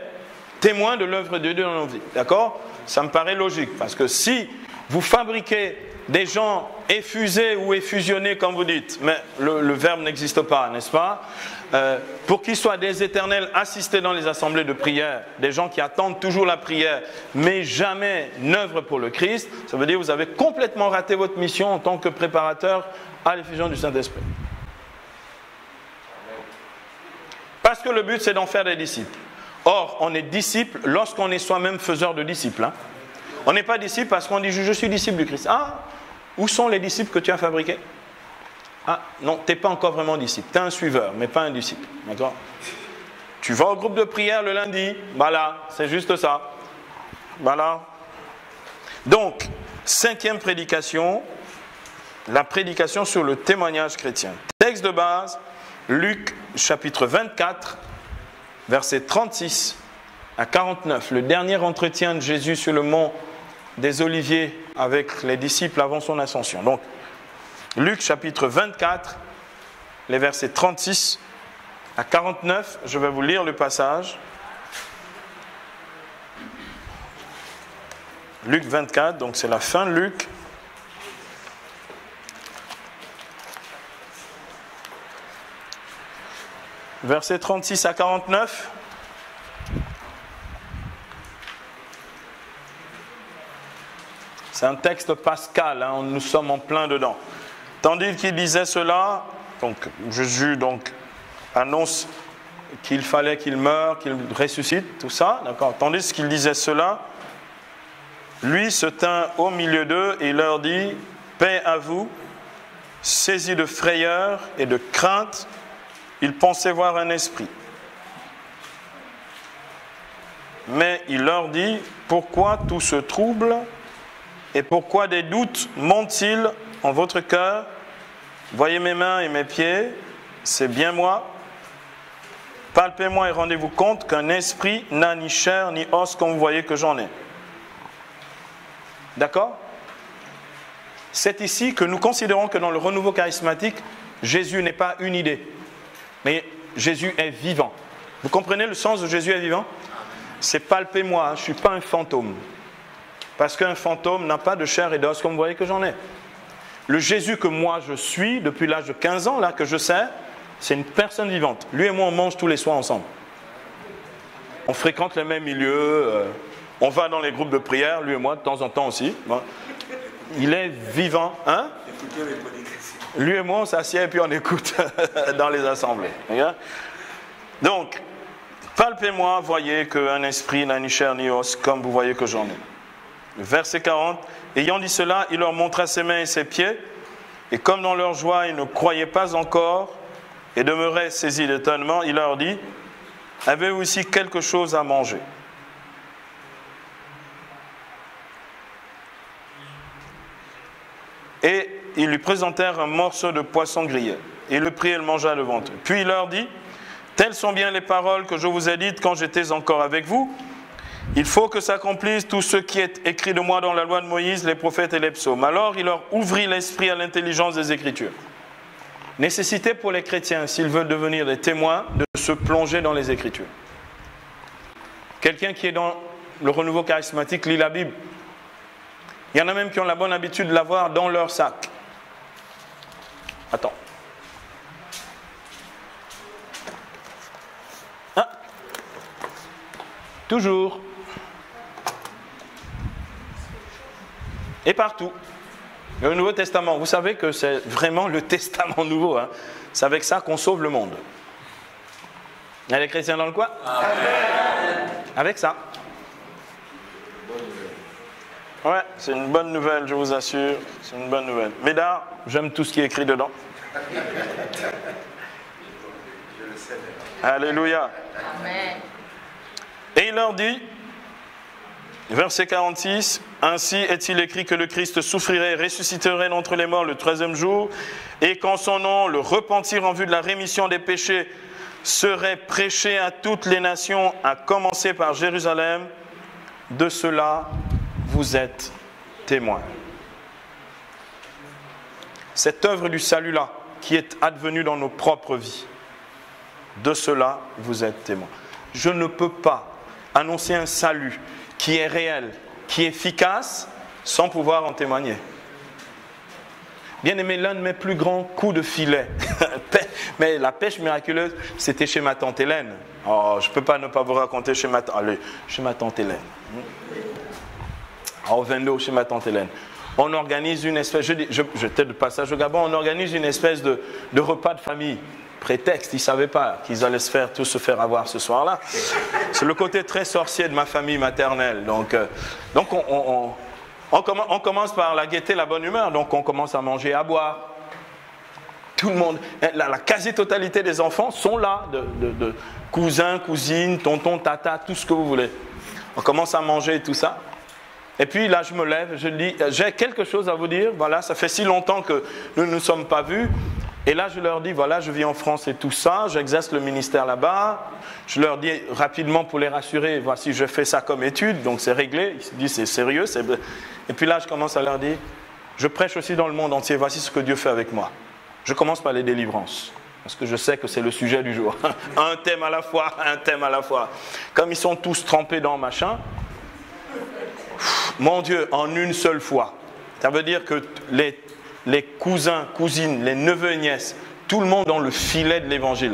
témoins de l'œuvre de Dieu dans nos vies. D'accord ? Ça me paraît logique, parce que si vous fabriquez des gens effusés ou effusionnés, comme vous dites, mais le verbe n'existe pas, n'est-ce pas ? Pour qu'ils soient des éternels assistés dans les assemblées de prière, des gens qui attendent toujours la prière, mais jamais n'œuvrent pour le Christ, ça veut dire que vous avez complètement raté votre mission en tant que préparateur à l'effusion du Saint-Esprit. Parce que le but, c'est d'en faire des disciples. Or, on est disciple lorsqu'on est soi-même faiseur de disciples. On n'est pas disciple parce qu'on dit « je suis disciple du Christ ». Ah, où sont les disciples que tu as fabriqués ? Ah, non, tu n'es pas encore vraiment disciple. Tu es un suiveur, mais pas un disciple. D'accord ? Tu vas au groupe de prière le lundi, voilà, c'est juste ça. Voilà. Donc, 5e prédication, la prédication sur le témoignage chrétien. Texte de base, Luc chapitre 24, versets 36 à 49. Le dernier entretien de Jésus sur le mont des Oliviers avec les disciples avant son ascension. Donc, Luc chapitre 24, les versets 36 à 49. Je vais vous lire le passage. Luc 24, donc c'est la fin de Luc. Versets 36 à 49. C'est un texte pascal, hein, nous sommes en plein dedans. Tandis qu'il disait cela, donc Jésus annonce qu'il fallait qu'il meure, qu'il ressuscite, tout ça, d'accord. Tandis qu'il disait cela, lui se tint au milieu d'eux et leur dit « Paix à vous ». Saisi de frayeur et de crainte, il pensait voir un esprit. Mais il leur dit « Pourquoi tout ce trouble et pourquoi des doutes montent-ils en votre cœur? Voyez mes mains et mes pieds, c'est bien moi. Palpez-moi et rendez-vous compte qu'un esprit n'a ni chair ni os comme vous voyez que j'en ai. » D'accord? C'est ici que nous considérons que dans le renouveau charismatique, Jésus n'est pas une idée, mais Jésus est vivant. Vous comprenez le sens de Jésus est vivant? C'est palpez-moi, je ne suis pas un fantôme. Parce qu'un fantôme n'a pas de chair et d'os comme vous voyez que j'en ai. Le Jésus que moi je suis, depuis l'âge de 15 ans, là, que je sais, c'est une personne vivante. Lui et moi, on mange tous les soirs ensemble. On fréquente les mêmes milieux, on va dans les groupes de prière, lui et moi, de temps en temps aussi. Bon. Il est vivant. Hein? Lui et moi, on s'assied et puis on écoute dans les assemblées. Donc, palpez-moi, voyez qu'un esprit n'a ni chair ni os, comme vous voyez que j'en ai. Verset 40. Ayant dit cela, il leur montra ses mains et ses pieds, et comme dans leur joie, ils ne croyaient pas encore, et demeuraient saisis d'étonnement, il leur dit, avez-vous ici quelque chose à manger? Et ils lui présentèrent un morceau de poisson grillé. Il le prit et le mangea devant eux. Puis il leur dit, telles sont bien les paroles que je vous ai dites quand j'étais encore avec vous. Il faut que s'accomplisse tout ce qui est écrit de moi dans la loi de Moïse, les prophètes et les psaumes. Alors il leur ouvrit l'esprit à l'intelligence des Écritures. Nécessité pour les chrétiens, s'ils veulent devenir des témoins, de se plonger dans les Écritures. Quelqu'un qui est dans le renouveau charismatique lit la Bible. Il y en a même qui ont la bonne habitude de l'avoir dans leur sac. Attends. Ah. Toujours. Et partout. Le Nouveau Testament, vous savez que c'est vraiment le Testament nouveau. Hein. C'est avec ça qu'on sauve le monde. Il y a les chrétiens dans le coin? Amen. Avec ça. Ouais, c'est une bonne nouvelle, je vous assure. C'est une bonne nouvelle. Médard, j'aime tout ce qui est écrit dedans. Alléluia. Amen. Et il leur dit, verset 46, ainsi est-il écrit que le Christ souffrirait et ressusciterait d'entre les morts le 13e jour, et qu'en son nom, le repentir en vue de la rémission des péchés serait prêché à toutes les nations, à commencer par Jérusalem. De cela, vous êtes témoins. Cette œuvre du salut-là, qui est advenue dans nos propres vies, de cela, vous êtes témoins. Je ne peux pas annoncer un salut qui est réel, qui est efficace, sans pouvoir en témoigner. Bien aimé, l'un de mes plus grands coups de filet, mais la pêche miraculeuse, c'était chez ma tante Hélène. Oh, je ne peux pas ne pas vous raconter chez ma tante Hélène. Au Vendo, chez ma tante Hélène. On organise une espèce, j'étais de passage au Gabon, on organise une espèce de repas de famille. Prétexte, ils ne savaient pas qu'ils allaient tous se faire avoir ce soir-là. C'est le côté très sorcier de ma famille maternelle. Donc on commence par la gaieté, la bonne humeur. Donc on commence à manger et à boire. Tout le monde, la quasi-totalité des enfants sont là, de cousins, cousines, tonton, tata, tout ce que vous voulez. On commence à manger et tout ça. Et puis là, je me lève, je dis, j'ai quelque chose à vous dire. Voilà, ça fait si longtemps que nous ne nous sommes pas vus. Et là, je leur dis, voilà, je vis en France et tout ça, j'exerce le ministère là-bas. Je leur dis rapidement pour les rassurer, voici, je fais ça comme étude, donc c'est réglé. Ils se disent, c'est sérieux. Et puis là, je commence à leur dire, je prêche aussi dans le monde entier, voici ce que Dieu fait avec moi. Je commence par les délivrances, parce que je sais que c'est le sujet du jour. Un thème à la fois, un thème à la fois. Comme ils sont tous trempés dans machin, mon Dieu, en une seule fois. Ça veut dire que les cousins, cousines, les neveux et nièces, tout le monde dans le filet de l'évangile.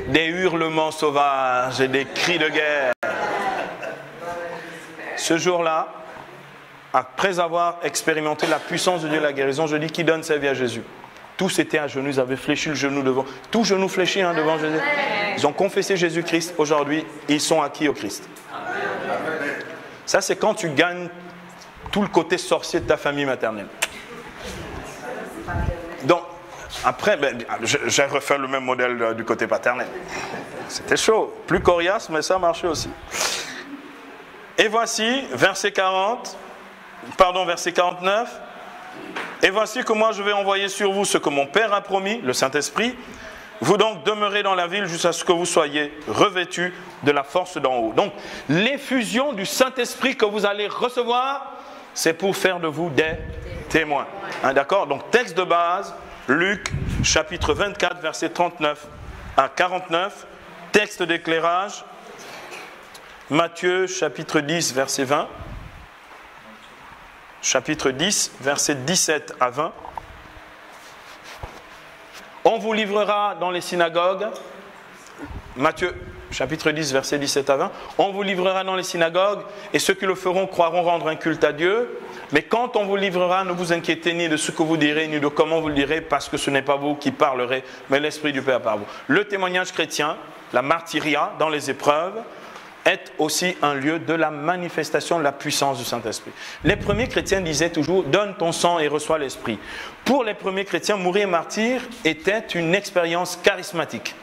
Des hurlements sauvages et des cris de guerre. Ce jour-là, après avoir expérimenté la puissance de Dieu, la guérison, je dis, qui donne sa vie à Jésus? Tous étaient à genoux, ils avaient fléchi le genou devant. Tout genou fléchi devant Jésus. Ils ont confessé Jésus-Christ. Aujourd'hui, ils sont acquis au Christ. Ça, c'est quand tu gagnes tout le côté sorcier de ta famille maternelle. Donc, après, j'ai refait le même modèle du côté paternel. C'était chaud. Plus coriace, mais ça marchait aussi. Et voici, verset 49. Et voici que moi je vais envoyer sur vous ce que mon Père a promis, le Saint-Esprit. Vous donc demeurez dans la ville jusqu'à ce que vous soyez revêtus de la force d'en haut. Donc, l'effusion du Saint-Esprit que vous allez recevoir, c'est pour faire de vous des témoins. D'accord? Donc, texte de base, Luc, chapitre 24, verset 39 à 49. Texte d'éclairage, Matthieu, chapitre 10, verset 20. Chapitre 10, verset 17 à 20. On vous livrera dans les synagogues, Matthieu chapitre 10, verset 17 à 20, on vous livrera dans les synagogues et ceux qui le feront croiront rendre un culte à Dieu. Mais quand on vous livrera, ne vous inquiétez ni de ce que vous direz, ni de comment vous le direz, parce que ce n'est pas vous qui parlerez, mais l'Esprit du Père par vous. Le témoignage chrétien, la martyria dans les épreuves, est aussi un lieu de la manifestation de la puissance du Saint-Esprit. Les premiers chrétiens disaient toujours « Donne ton sang et reçois l'Esprit ». Pour les premiers chrétiens, mourir martyr était une expérience charismatique.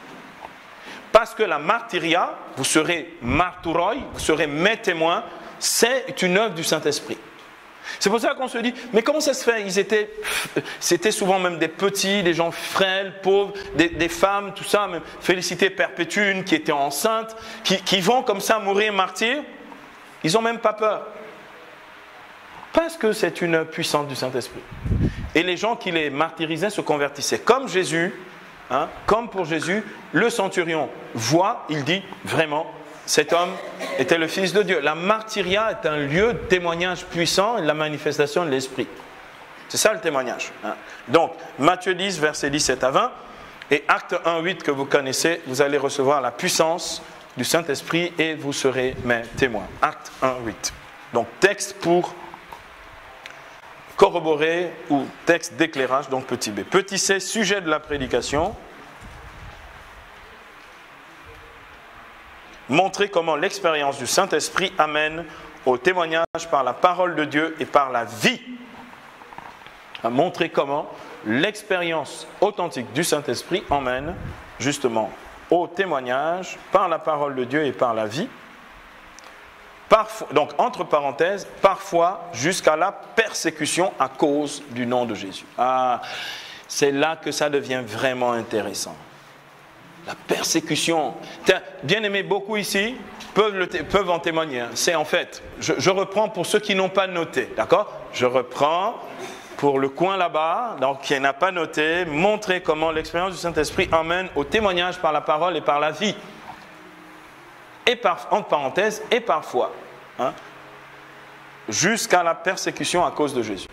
Parce que la martyria, vous serez marturoi, vous serez mes témoins, c'est une œuvre du Saint-Esprit. C'est pour ça qu'on se dit, mais comment ça se fait? C'était souvent même des petits, des gens frêles, pauvres, des femmes, tout ça, même Félicité Perpétune qui était enceinte, qui vont comme ça mourir martyrs. Ils n'ont même pas peur. Parce que c'est une puissance du Saint-Esprit. Et les gens qui les martyrisaient se convertissaient. Comme Jésus, comme pour Jésus, le centurion voit, il dit vraiment, cet homme était le Fils de Dieu. La martyria est un lieu de témoignage puissant et de la manifestation de l'Esprit. C'est ça le témoignage. Donc, Matthieu 10, versets 17 à 20, et Acte 1, 8 que vous connaissez, vous allez recevoir la puissance du Saint-Esprit et vous serez mes témoins. Acte 1, 8. Donc, texte pour corroborer ou texte d'éclairage, donc petit b. Petit c, sujet de la prédication. Montrer comment l'expérience du Saint-Esprit amène au témoignage par la parole de Dieu et par la vie. Montrer comment l'expérience authentique du Saint-Esprit emmène justement au témoignage par la parole de Dieu et par la vie. Parfois, donc entre parenthèses, parfois jusqu'à la persécution à cause du nom de Jésus. C'est là que ça devient vraiment intéressant. La persécution. Bien aimé, beaucoup ici peuvent en témoigner. C'est en fait, je reprends pour ceux qui n'ont pas noté, d'accord? Je reprends pour le coin là-bas, donc qui n'a pas noté, montrer comment l'expérience du Saint-Esprit emmène au témoignage par la parole et par la vie. Et entre parenthèses, et parfois, jusqu'à la persécution à cause de Jésus.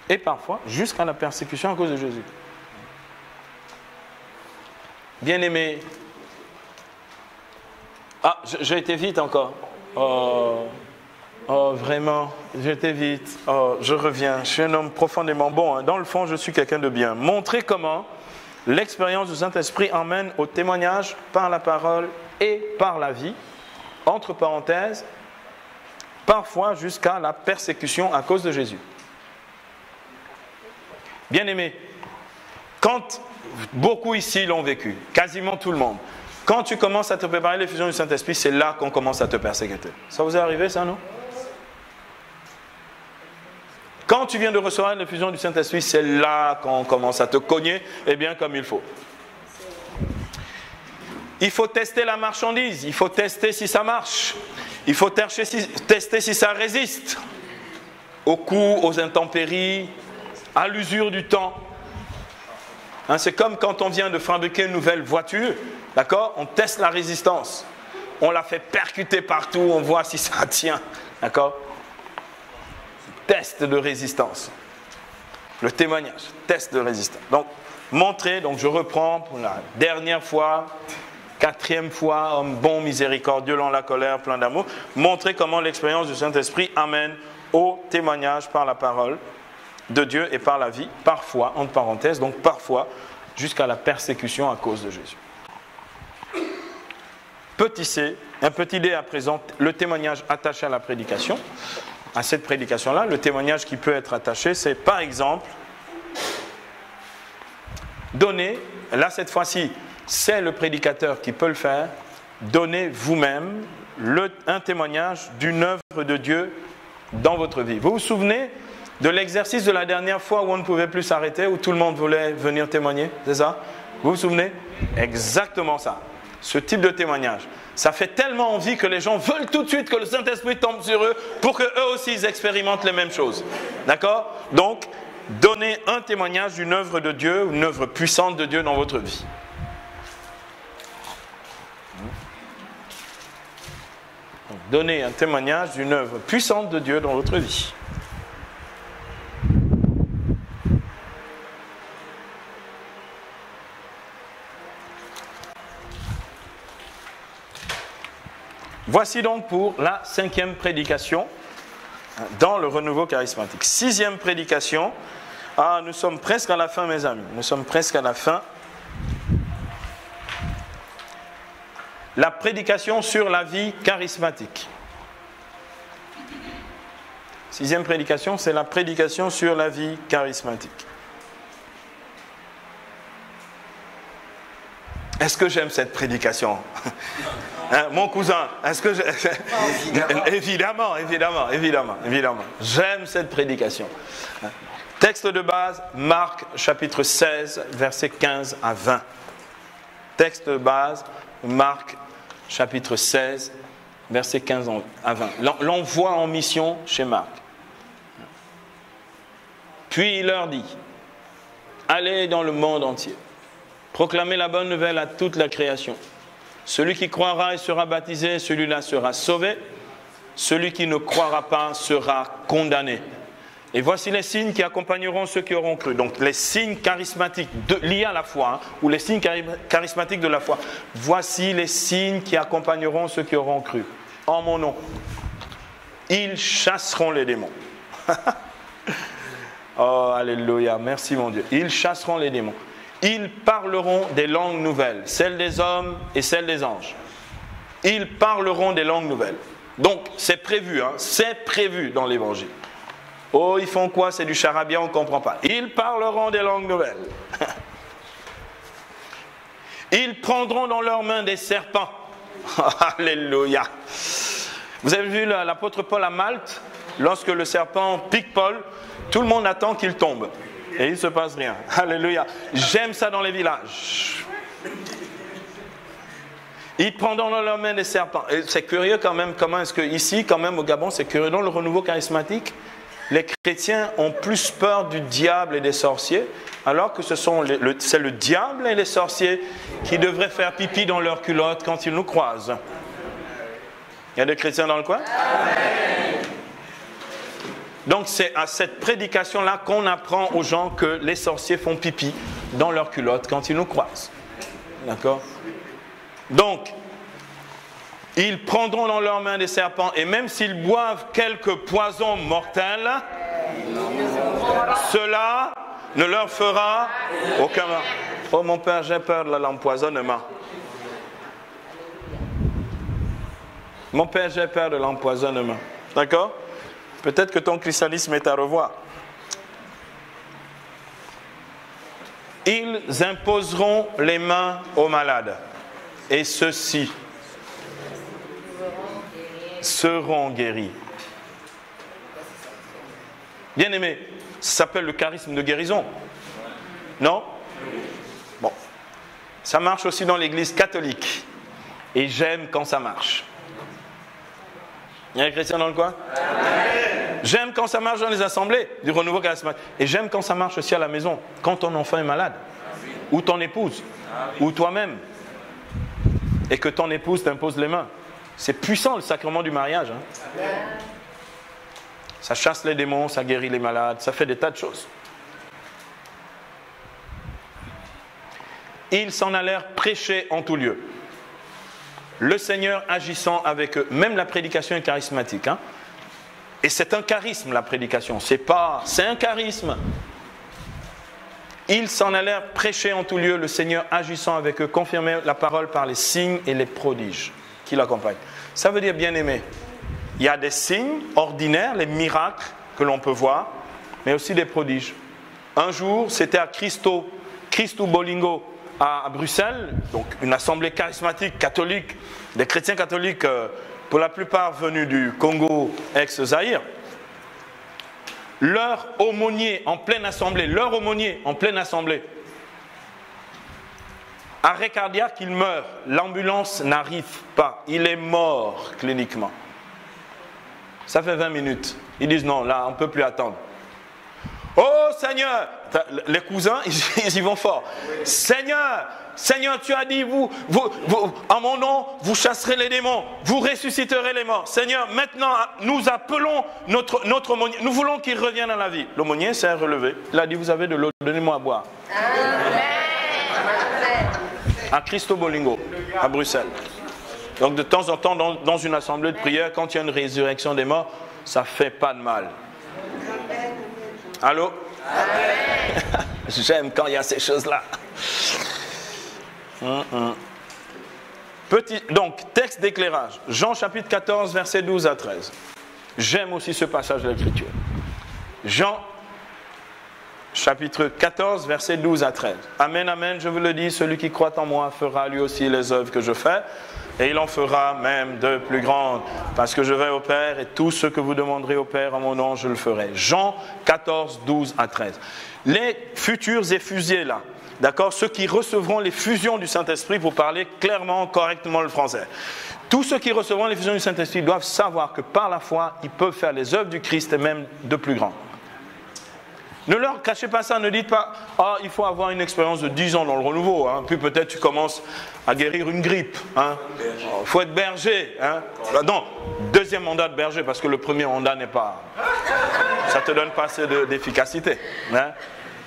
Et parfois, jusqu'à la persécution à cause de Jésus. Bien-aimé. J'ai été vite encore. Oh, vraiment, j'ai été vite. Oh, je reviens. Je suis un homme profondément bon. Dans le fond, je suis quelqu'un de bien. Montrer comment l'expérience du Saint-Esprit emmène au témoignage par la parole et par la vie. Entre parenthèses, parfois jusqu'à la persécution à cause de Jésus. Bien-aimé, quand beaucoup ici l'ont vécu, quasiment tout le monde, Quand tu commences à te préparer l'effusion du Saint-Esprit, c'est là qu'on commence à te persécuter. Ça vous est arrivé, ça, non? Quand tu viens de recevoir l'effusion du Saint-Esprit, c'est là qu'on commence à te cogner, et bien comme il faut. Il faut tester la marchandise, il faut tester si ça marche, il faut tester si ça résiste aux coups, aux intempéries, à l'usure du temps. Hein, c'est comme quand on vient de fabriquer une nouvelle voiture, d'accord? On teste la résistance, on la fait percuter partout, on voit si ça tient, d'accord? Test de résistance. Le témoignage, test de résistance. Donc, montrer, donc je reprends pour la dernière fois, 4e fois, homme bon, miséricordieux, lent la colère, plein d'amour, montrer comment l'expérience du Saint-Esprit amène au témoignage par la parole de Dieu et par la vie, parfois, entre parenthèses, donc parfois, jusqu'à la persécution à cause de Jésus. Petit c, un petit d à présent, le témoignage attaché à la prédication. À cette prédication-là, le témoignage qui peut être attaché, c'est par exemple donner, là cette fois-ci, c'est le prédicateur qui peut le faire, donner vous-même un témoignage d'une œuvre de Dieu dans votre vie. Vous vous souvenez de l'exercice de la dernière fois où on ne pouvait plus s'arrêter, où tout le monde voulait venir témoigner, c'est ça? Vous vous souvenez? Exactement ça. Ce type de témoignage. Ça fait tellement envie que les gens veulent tout de suite que le Saint-Esprit tombe sur eux pour qu'eux aussi ils expérimentent les mêmes choses. D'accord? Donc, donnez un témoignage d'une œuvre de Dieu, une œuvre puissante de Dieu dans votre vie. Donnez un témoignage d'une œuvre puissante de Dieu dans votre vie. Voici donc pour la 5e prédication dans le renouveau charismatique. 6e prédication. Ah, nous sommes presque à la fin, mes amis. Nous sommes presque à la fin. La prédication sur la vie charismatique. 6e prédication, c'est la prédication sur la vie charismatique. Est-ce que j'aime cette prédication? Hein, mon cousin, est-ce que évidemment. J'aime cette prédication. Texte de base, Marc chapitre 16, versets 15 à 20. Texte de base, Marc chapitre 16, versets 15 à 20. L'envoi en mission chez Marc. Puis il leur dit, allez dans le monde entier, proclamez la bonne nouvelle à toute la création. Celui qui croira et sera baptisé, celui-là sera sauvé. Celui qui ne croira pas sera condamné. Et voici les signes qui accompagneront ceux qui auront cru. Donc les signes charismatiques liés à la foi, ou les signes charismatiques de la foi. Voici les signes qui accompagneront ceux qui auront cru. En mon nom, ils chasseront les démons. Oh, alléluia, merci mon Dieu. Ils chasseront les démons. Ils parleront des langues nouvelles, celles des hommes et celles des anges. Ils parleront des langues nouvelles. Donc, c'est prévu, c'est prévu dans l'Évangile. Oh, ils font quoi? C'est du charabia, on ne comprend pas. Ils parleront des langues nouvelles. Ils prendront dans leurs mains des serpents. Alléluia. Vous avez vu l'apôtre Paul à Malte? Lorsque le serpent pique Paul, tout le monde attend qu'il tombe. Et il ne se passe rien. Alléluia. J'aime ça dans les villages. Ils prendront dans leurs mains des serpents. Et c'est curieux quand même, comment est-ce que ici, quand même au Gabon, c'est curieux. Dans le renouveau charismatique, les chrétiens ont plus peur du diable et des sorciers, alors que c'est le diable et les sorciers qui devraient faire pipi dans leurs culottes quand ils nous croisent. Il y a des chrétiens dans le coin? Amen. Donc c'est à cette prédication-là qu'on apprend aux gens que les sorciers font pipi dans leurs culottes quand ils nous croisent. D'accord? Donc, ils prendront dans leurs mains des serpents et même s'ils boivent quelques poisons mortels, cela ne leur fera aucun mal. Oh mon Père, j'ai peur de l'empoisonnement. Mon Père, j'ai peur de l'empoisonnement. D'accord? Peut-être que ton christianisme est à revoir. Ils imposeront les mains aux malades. et ceux-ci seront guéris. Bien aimé, ça s'appelle le charisme de guérison. Non? Bon. Ça marche aussi dans l'église catholique. Et j'aime quand ça marche. Il y a un chrétien dans le coin? J'aime quand ça marche dans les assemblées du renouveau charismatique. Et j'aime quand ça marche aussi à la maison. Quand ton enfant est malade. Ou ton épouse. Ou toi-même. Et que ton épouse t'impose les mains. C'est puissant le sacrement du mariage. Hein. Ça chasse les démons, ça guérit les malades, ça fait des tas de choses. Ils s'en allèrent prêcher en tout lieu. Le Seigneur agissant avec eux. Même la prédication est charismatique. Hein. Et c'est un charisme, la prédication. C'est un charisme. Ils s'en allèrent prêcher en tout lieu. Le Seigneur agissant avec eux, confirmait la parole par les signes et les prodiges qui l'accompagnent. Ça veut dire, bien aimé, il y a des signes ordinaires, les miracles que l'on peut voir, mais aussi des prodiges. Un jour, c'était à Cristo Bolingo, à Bruxelles, donc une assemblée charismatique catholique, des chrétiens catholiques, pour la plupart venus du Congo ex-Zaïre. Leur aumônier en pleine assemblée, arrêt cardiaque, il meurt. L'ambulance n'arrive pas. Il est mort cliniquement. Ça fait 20 minutes. Ils disent non, là, on ne peut plus attendre. Oh Seigneur, les cousins, ils y vont fort. Seigneur, tu as dit, vous, en mon nom, vous chasserez les démons, vous ressusciterez les morts. Seigneur, maintenant, nous appelons notre aumônier. Nous voulons qu'il revienne à la vie. L'aumônier s'est relevé. Il a dit, vous avez de l'eau, donnez-moi à boire. Amen. À Cristo Bolingo, à Bruxelles. Donc de temps en temps, dans une assemblée de prière, quand il y a une résurrection des morts, ça ne fait pas de mal. Allô? J'aime quand il y a ces choses-là. Donc, texte d'éclairage. Jean chapitre 14, versets 12 à 13. J'aime aussi ce passage de l'Écriture. Jean chapitre 14, versets 12 à 13. Amen, amen, je vous le dis, celui qui croit en moi fera lui aussi les œuvres que je fais, et il en fera même de plus grandes, parce que je vais au Père, et tout ce que vous demanderez au Père en mon nom, je le ferai. Jean 14, 12 à 13. Les futurs effusiés là, d'accord, ceux qui recevront les fusions du Saint-Esprit, pour parler clairement, correctement le français. Tous ceux qui recevront les fusions du Saint-Esprit doivent savoir que par la foi, ils peuvent faire les œuvres du Christ et même de plus grandes. Ne leur cachez pas ça, ne dites pas « Ah, il faut avoir une expérience de 10 ans dans le renouveau, hein. Puis peut-être tu commences à guérir une grippe. Hein. Il faut être berger. Hein. Non, deuxième mandat de berger, parce que le premier mandat n'est pas... Ça ne te donne pas assez d'efficacité. Hein.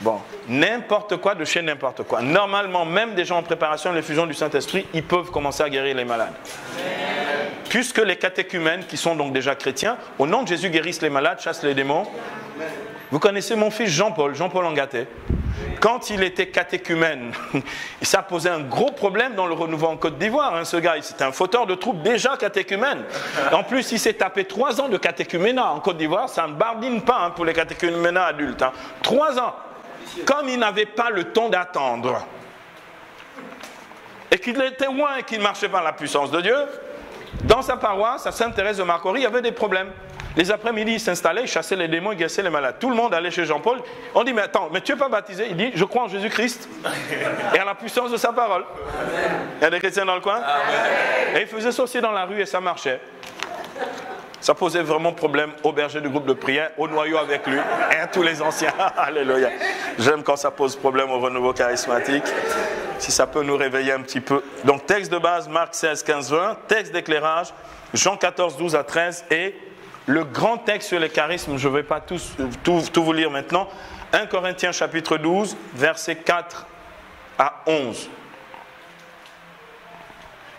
Bon, n'importe quoi de chez n'importe quoi. Normalement, même des gens en préparation de l'effusion du Saint-Esprit, ils peuvent commencer à guérir les malades. Puisque les catéchumènes, qui sont donc déjà chrétiens, au nom de Jésus guérissent les malades, chassent les démons. Vous connaissez mon fils Jean-Paul Angaté. Quand il était catéchumène, ça posait un gros problème dans le renouveau en Côte d'Ivoire. Hein, ce gars, c'était un fauteur de troupe déjà catéchumène. En plus, il s'est tapé 3 ans de catéchuménat en Côte d'Ivoire. Ça ne bardine pas hein, pour les catéchuménats adultes. Hein. 3 ans. Comme il n'avait pas le temps d'attendre et qu'il était loin et qu'il ne marchait pas à la puissance de Dieu, dans sa paroisse, à Sainte-Thérèse de Marcory, il y avait des problèmes. Les après-midi, il s'installait, il chassait les démons, il guérissait les malades. Tout le monde allait chez Jean-Paul. On dit, mais attends, mais tu n'es pas baptisé? Il dit, je crois en Jésus-Christ et à la puissance de sa parole. Il y a des chrétiens dans le coin? Et il faisait ça aussi dans la rue et ça marchait. Ça posait vraiment problème au berger du groupe de prière, au noyau avec lui, et à tous les anciens. Alléluia. J'aime quand ça pose problème au renouveau charismatique. Si ça peut nous réveiller un petit peu. Donc, texte de base, Marc 16, 15, 20. Texte d'éclairage, Jean 14, 12 à 13. Et le grand texte sur les charismes, je ne vais pas tout vous lire maintenant. 1 Corinthiens chapitre 12, versets 4 à 11.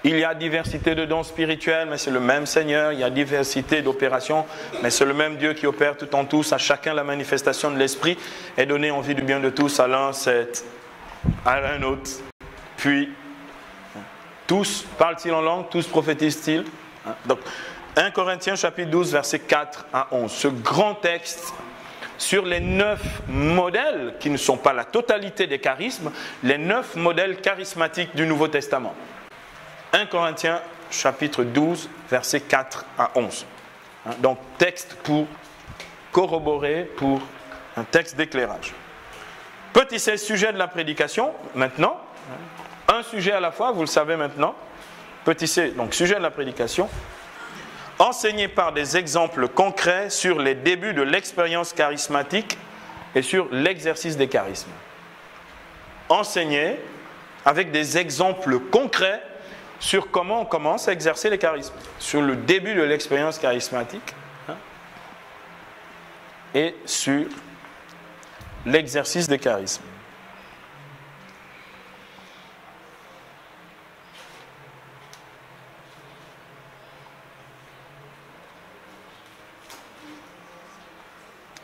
Il y a diversité de dons spirituels, mais c'est le même Seigneur. Il y a diversité d'opérations, mais c'est le même Dieu qui opère tout en tous. À chacun, la manifestation de l'Esprit est donnée en vue du bien de tous. À l'un, c'est à un autre. Puis, tous parlent-ils en langue, tous prophétisent-ils. Donc, 1 Corinthiens chapitre 12, versets 4 à 11. Ce grand texte sur les 9 modèles, qui ne sont pas la totalité des charismes, les 9 modèles charismatiques du Nouveau Testament. 1 Corinthiens chapitre 12, versets 4 à 11. Donc, texte pour corroborer, pour un texte d'éclairage. Petit C, sujet de la prédication, maintenant. Un sujet à la fois, vous le savez maintenant. Petit C, donc sujet de la prédication. Enseigner par des exemples concrets sur les débuts de l'expérience charismatique et sur l'exercice des charismes. Enseigner avec des exemples concrets sur comment on commence à exercer les charismes, sur le début de l'expérience charismatique et sur l'exercice des charismes.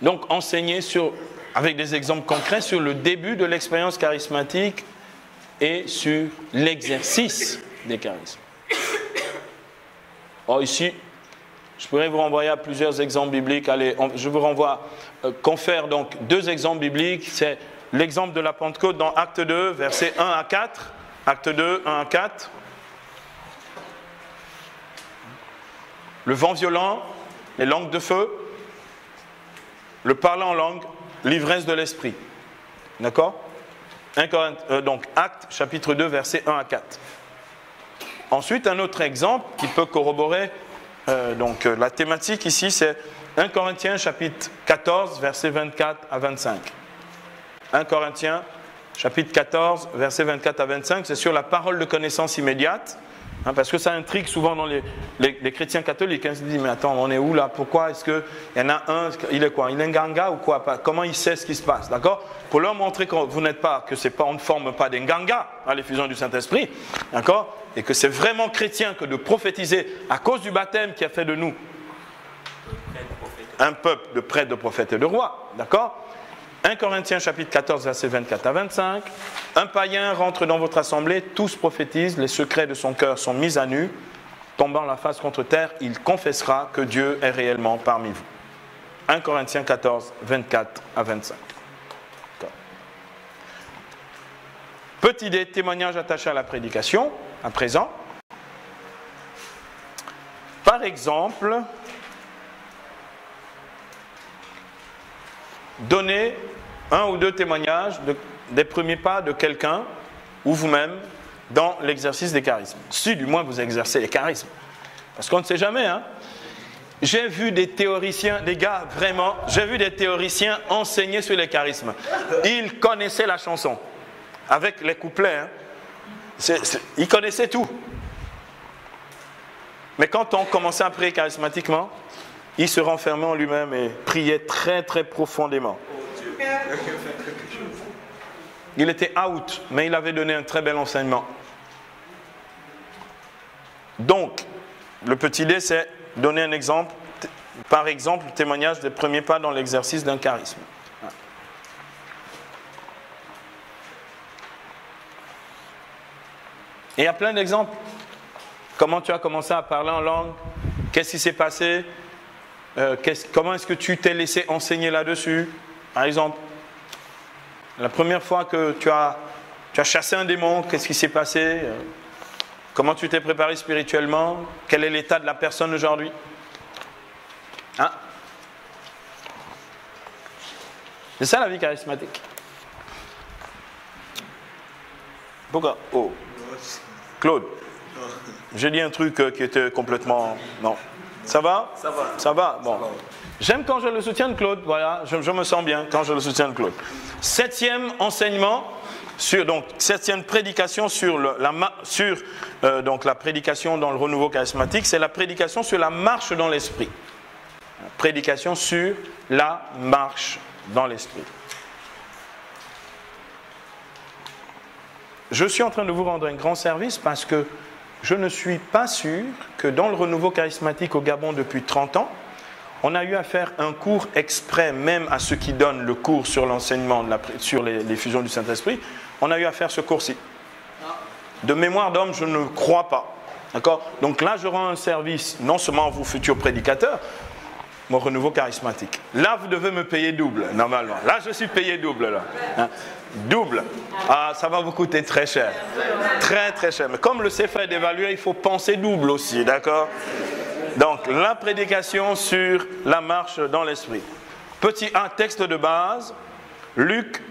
Donc, enseigner avec des exemples concrets sur le début de l'expérience charismatique et sur l'exercice des charismes. Or, ici, je pourrais vous renvoyer à plusieurs exemples bibliques. Allez, je vous renvoie, confère donc 2 exemples bibliques. C'est l'exemple de la Pentecôte dans Acte 2, versets 1 à 4. Acte 2, 1 à 4. Le vent violent, les langues de feu, le parler en langue, l'ivresse de l'esprit. D'accord ? Donc, Actes, chapitre 2, versets 1 à 4. Ensuite, un autre exemple qui peut corroborer la thématique ici, c'est 1 Corinthiens, chapitre 14, versets 24 à 25. 1 Corinthiens, chapitre 14, versets 24 à 25, c'est sur la parole de connaissance immédiate. Parce que ça intrigue souvent dans les chrétiens catholiques. Ils se disent, mais attends, on est où là? Pourquoi est-ce qu'il y en a un, il est quoi? Il est un ganga ou quoi? Comment il sait ce qui se passe? D'accord? Pour leur montrer que vous n'êtes pas, on ne forme pas des ganga à l'effusion du Saint-Esprit. D'accord? Et que c'est vraiment chrétien que de prophétiser à cause du baptême qui a fait de nous un peuple de prêtres, de prophètes et de rois. D'accord? 1 Corinthiens chapitre 14, versets 24 à 25. Un païen rentre dans votre assemblée, tous prophétisent, les secrets de son cœur sont mis à nu. Tombant la face contre terre, il confessera que Dieu est réellement parmi vous. 1 Corinthiens 14, 24 à 25. Petit D, témoignage attaché à la prédication, à présent. Par exemple, donnez 1 ou 2 témoignages des premiers pas de quelqu'un ou vous-même dans l'exercice des charismes. Si du moins vous exercez les charismes. Parce qu'on ne sait jamais. J'ai vu des théoriciens, des gars vraiment, j'ai vu des théoriciens enseigner sur les charismes. Ils connaissaient la chanson. Avec les couplets. Ils connaissaient tout. Mais quand on commençait à prier charismatiquement, il se renfermait en lui-même et priait très très profondément. Il était out, mais il avait donné un très bel enseignement. Donc, le petit D, c'est donner un exemple, par exemple, le témoignage des premiers pas dans l'exercice d'un charisme. Et il y a plein d'exemples. Comment tu as commencé à parler en langue? Qu'est-ce qui s'est passé? Comment est-ce que tu t'es laissé enseigner là-dessus? Par exemple, la première fois que tu as chassé un démon, qu'est-ce qui s'est passé? Comment tu t'es préparé spirituellement? Quel est l'état de la personne aujourd'hui? C'est ça la vie charismatique. Pourquoi? Oh. Claude, j'ai dit un truc qui était complètement... Non. Ça va? Ça va. Ça va? Bon. J'aime quand je le soutiens de Claude, voilà, je me sens bien quand je le soutiens de Claude. 7e enseignement, donc 7e prédication sur la prédication dans le renouveau charismatique, c'est la prédication sur la marche dans l'esprit. Prédication sur la marche dans l'esprit. Je suis en train de vous rendre un grand service parce que je ne suis pas sûr que dans le renouveau charismatique au Gabon depuis 30 ans, on a eu à faire un cours exprès, même à ceux qui donnent le cours sur l'enseignement, sur l'effusion du Saint-Esprit, on a eu à faire ce cours-ci. De mémoire d'homme, je ne crois pas. D'accord? Donc là, je rends un service, non seulement à vous, futurs prédicateurs, mon renouveau charismatique. Là, vous devez me payer double, normalement. Là, je suis payé double, là. Hein? Double. Ah, ça va vous coûter très cher. Très, très cher. Mais comme le CFA est dévalué, il faut penser double aussi, d'accord? Donc, la prédication sur la marche dans l'esprit. Petit 1, texte de base. Luc,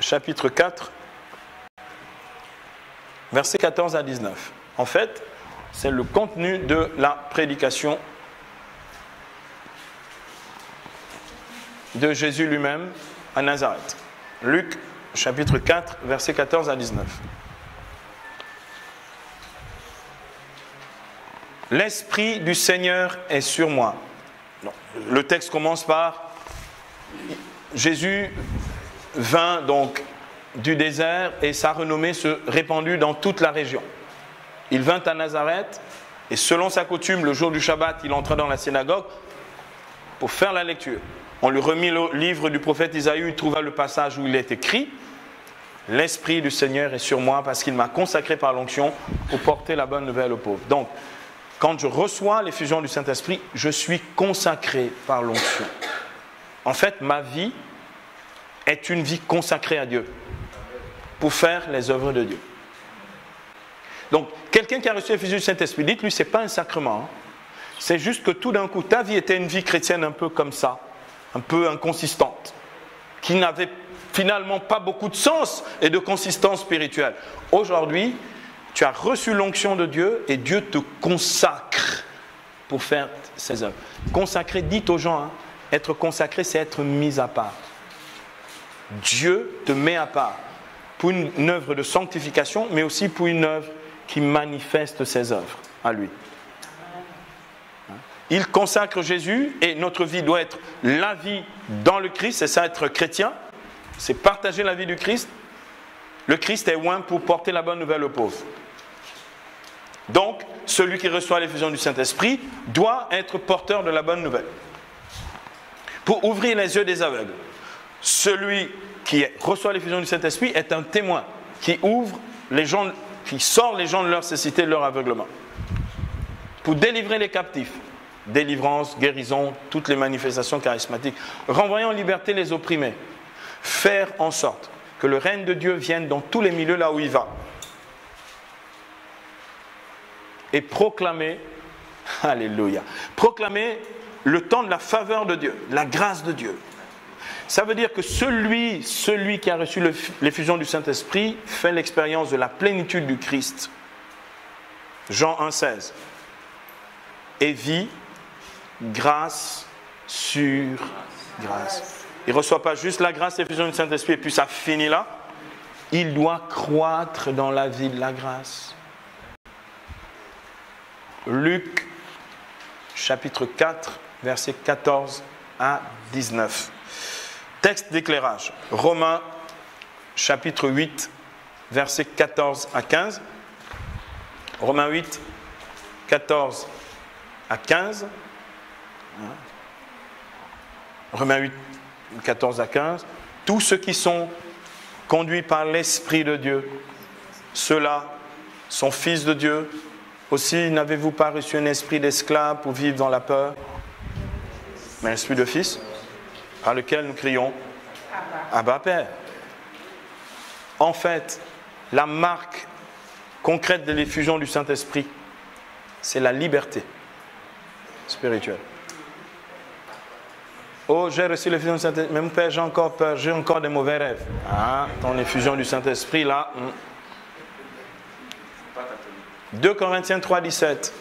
chapitre 4, versets 14 à 19. En fait, c'est le contenu de la prédication de Jésus lui-même à Nazareth. Luc, chapitre 4, versets 14 à 19. L'Esprit du Seigneur est sur moi. Non. Le texte commence par Jésus vint donc du désert et sa renommée se répandit dans toute la région. Il vint à Nazareth et selon sa coutume, le jour du Shabbat, il entra dans la synagogue pour faire la lecture. On lui remit le livre du prophète Isaïe, il trouva le passage où il est écrit « L'Esprit du Seigneur est sur moi parce qu'il m'a consacré par l'onction pour porter la bonne nouvelle aux pauvres. » Donc, quand je reçois l'effusion du Saint-Esprit, je suis consacré par l'onction. En fait, ma vie est une vie consacrée à Dieu pour faire les œuvres de Dieu. Donc, quelqu'un qui a reçu l'effusion du Saint-Esprit, dites-lui, ce n'est pas un sacrement. Hein. C'est juste que tout d'un coup, ta vie était une vie chrétienne un peu comme ça, un peu inconsistante, qui n'avait finalement pas beaucoup de sens et de consistance spirituelle. Aujourd'hui, tu as reçu l'onction de Dieu et Dieu te consacre pour faire ses œuvres. Consacrer, dites aux gens, hein, être consacré, c'est être mis à part. Dieu te met à part pour une œuvre de sanctification, mais aussi pour une œuvre qui manifeste ses œuvres à lui. Il consacre Jésus et notre vie doit être la vie dans le Christ, c'est ça être chrétien, c'est partager la vie du Christ. Le Christ est oint pour porter la bonne nouvelle aux pauvres. Donc, celui qui reçoit l'effusion du Saint-Esprit doit être porteur de la bonne nouvelle. Pour ouvrir les yeux des aveugles. Celui qui reçoit l'effusion du Saint-Esprit est un témoin qui ouvre les gens, qui sort les gens de leur cécité, de leur aveuglement. Pour délivrer les captifs, délivrance, guérison, toutes les manifestations charismatiques, renvoyer en liberté les opprimés, faire en sorte que le règne de Dieu vienne dans tous les milieux là où il va. Et proclamer, alléluia, proclamer le temps de la faveur de Dieu, la grâce de Dieu. Ça veut dire que celui qui a reçu l'effusion du Saint-Esprit fait l'expérience de la plénitude du Christ. Jean 1,16. Et vit grâce sur grâce. Il ne reçoit pas juste la grâce, l'effusion du Saint-Esprit et puis ça finit là. Il doit croître dans la vie de la grâce. Luc, chapitre 4, versets 14 à 19. Texte d'éclairage. Romains, chapitre 8, versets 14 à 15. Romains 8, 14 à 15. Romains 8, 14 à 15. Tous ceux qui sont conduits par l'Esprit de Dieu, ceux-là sont fils de Dieu. Aussi, n'avez-vous pas reçu un esprit d'esclave pour vivre dans la peur, mais un esprit de fils, par lequel nous crions Abba Père. En fait, la marque concrète de l'effusion du Saint-Esprit, c'est la liberté spirituelle. Oh, j'ai reçu l'effusion du Saint-Esprit, mais mon Père, j'ai encore peur, j'ai encore des mauvais rêves. Ah, ton effusion du Saint-Esprit, là. 2 Corinthiens 3, 17.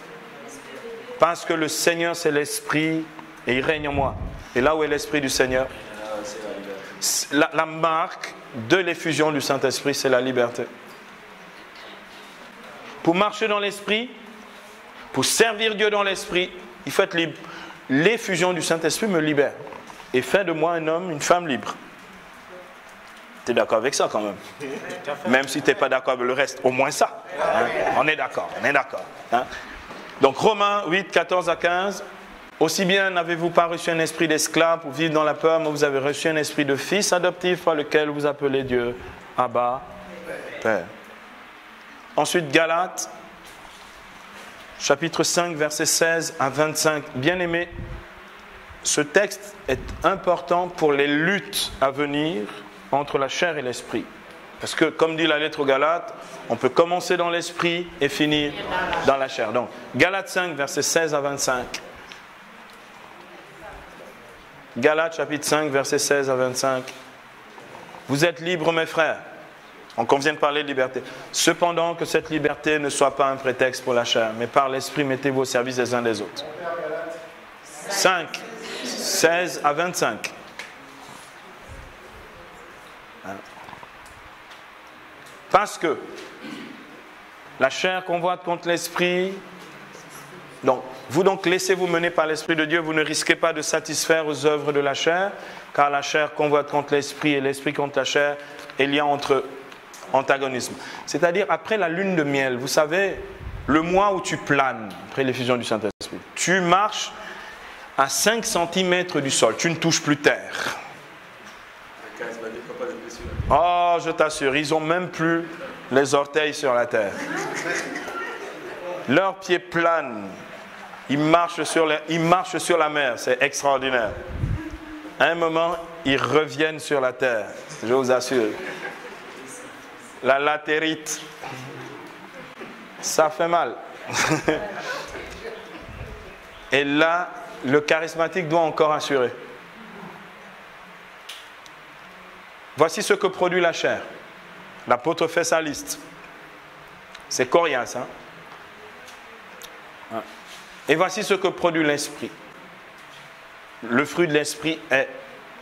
Parce que le Seigneur, c'est l'Esprit et il règne en moi. Et là où est l'Esprit du Seigneur, la marque de l'effusion du Saint-Esprit, c'est la liberté. Pour marcher dans l'Esprit, pour servir Dieu dans l'Esprit, il faut être libre. L'effusion du Saint-Esprit me libère et fait de moi un homme, une femme libre. Tu es d'accord avec ça quand même? Même si tu n'es pas d'accord avec le reste, au moins ça. Hein? On est d'accord, on est d'accord. Hein? Donc Romains 8, 14 à 15. Aussi bien n'avez-vous pas reçu un esprit d'esclave pour vivre dans la peur, mais vous avez reçu un esprit de fils adoptif par lequel vous appelez Dieu Abba, Père. Ensuite, Galates, chapitre 5, versets 16 à 25. Bien-aimés, ce texte est important pour les luttes à venir entre la chair et l'esprit. Parce que, comme dit la lettre aux Galates, on peut commencer dans l'esprit et finir dans la chair. Donc, Galates 5, versets 16 à 25. Galates, chapitre 5, versets 16 à 25. Vous êtes libres, mes frères. On convient de parler de liberté. Cependant, que cette liberté ne soit pas un prétexte pour la chair, mais par l'esprit, mettez-vous au service des uns des autres. 5, 16 à 25. Parce que la chair convoite contre l'esprit. Donc, vous laissez-vous mener par l'Esprit de Dieu, vous ne risquez pas de satisfaire aux œuvres de la chair, car la chair convoite contre l'esprit et l'esprit contre la chair, et il y a entre eux antagonisme. C'est-à-dire, après la lune de miel, vous savez, le mois où tu planes, après l'effusion du Saint-Esprit, tu marches à 5 cm du sol, tu ne touches plus terre. Oh, je t'assure, ils n'ont même plus les orteils sur la terre. Leurs pieds planent. Ils marchent sur la mer, c'est extraordinaire. À un moment, ils reviennent sur la terre, je vous assure. La latérite, ça fait mal. Et là, le charismatique doit encore assurer. Voici ce que produit la chair. L'apôtre fait sa liste. C'est coriace, hein? Et voici ce que produit l'esprit. Le fruit de l'esprit est...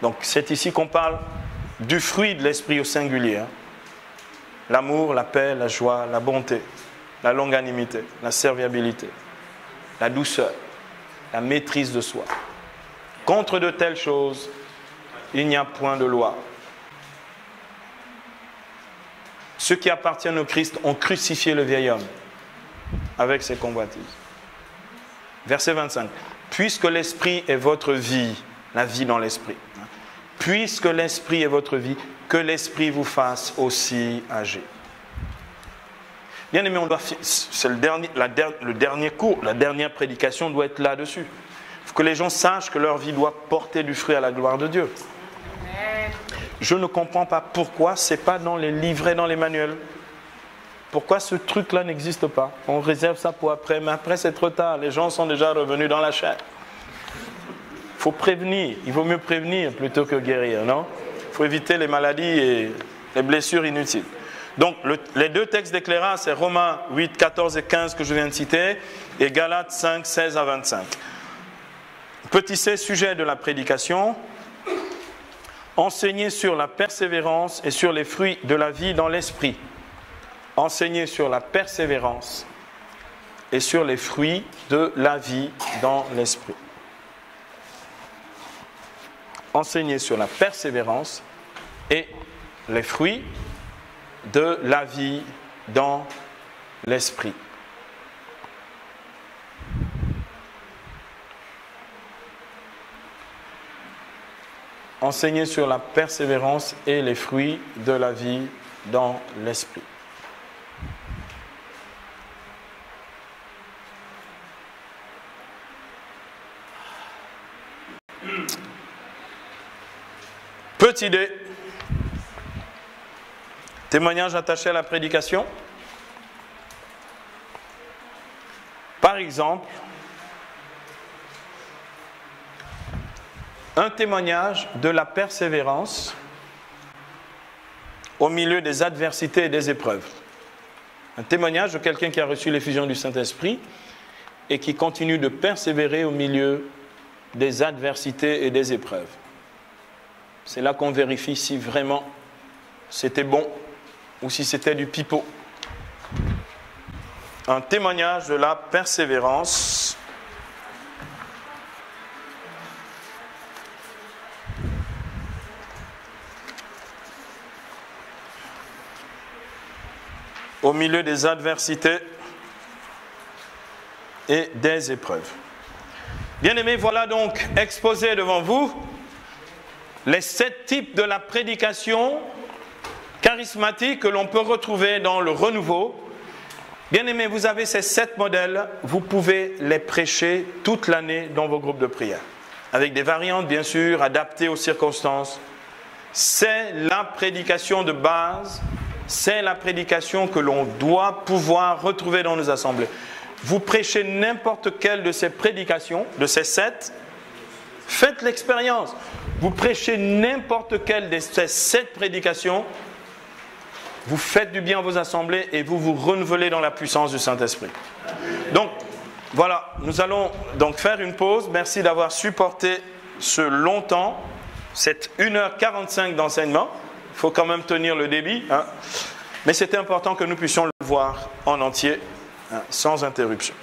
Donc c'est ici qu'on parle du fruit de l'esprit au singulier. Hein? L'amour, la paix, la joie, la bonté, la longanimité, la serviabilité, la douceur, la maîtrise de soi. Contre de telles choses, il n'y a point de loi. Ceux qui appartiennent au Christ ont crucifié le vieil homme avec ses convoitises. Verset 25. Puisque l'esprit est votre vie, la vie dans l'esprit. Puisque l'esprit est votre vie, que l'esprit vous fasse aussi agir. Bien aimé, c'est le dernier cours, la dernière prédication doit être là-dessus. Il faut que les gens sachent que leur vie doit porter du fruit à la gloire de Dieu. Je ne comprends pas pourquoi ce n'est pas dans les livrets, dans les manuels. Pourquoi ce truc-là n'existe pas? On réserve ça pour après, mais après c'est trop tard. Les gens sont déjà revenus dans la chair. Il faut prévenir. Il vaut mieux prévenir plutôt que guérir, non? Il faut éviter les maladies et les blessures inutiles. Donc, les deux textes d'éclairage, c'est Romains 8, 14 et 15 que je viens de citer, et Galates 5, 16 à 25. Petit C, sujet de la prédication. Enseigner sur la persévérance et sur les fruits de la vie dans l'esprit. Enseigner sur la persévérance et sur les fruits de la vie dans l'esprit. Enseigner sur la persévérance et les fruits de la vie dans l'esprit. Enseigner sur la persévérance et les fruits de la vie dans l'esprit. Petit D. Témoignage attaché à la prédication. Par exemple, un témoignage de la persévérance au milieu des adversités et des épreuves. Un témoignage de quelqu'un qui a reçu l'effusion du Saint-Esprit et qui continue de persévérer au milieu des adversités et des épreuves. C'est là qu'on vérifie si vraiment c'était bon ou si c'était du pipeau. Un témoignage de la persévérance au milieu des adversités et des épreuves. Bien-aimés, voilà donc exposé devant vous les 7 types de la prédication charismatique que l'on peut retrouver dans le renouveau Bien-aimés, vous avez ces 7 modèles, vous pouvez les prêcher toute l'année dans vos groupes de prière. Avec des variantes, bien sûr, adaptées aux circonstances. C'est la prédication de base, c'est la prédication que l'on doit pouvoir retrouver dans nos assemblées. Vous prêchez n'importe quelle de ces prédications, de ces 7, faites l'expérience. Vous prêchez n'importe quelle de ces 7 prédications, vous faites du bien à vos assemblées et vous vous renouvelez dans la puissance du Saint-Esprit. Donc, voilà, nous allons donc faire une pause. Merci d'avoir supporté ce long temps, cette 1h45 d'enseignement. Il faut quand même tenir le débit, hein. Mais c'était important que nous puissions le voir en entier, hein, sans interruption.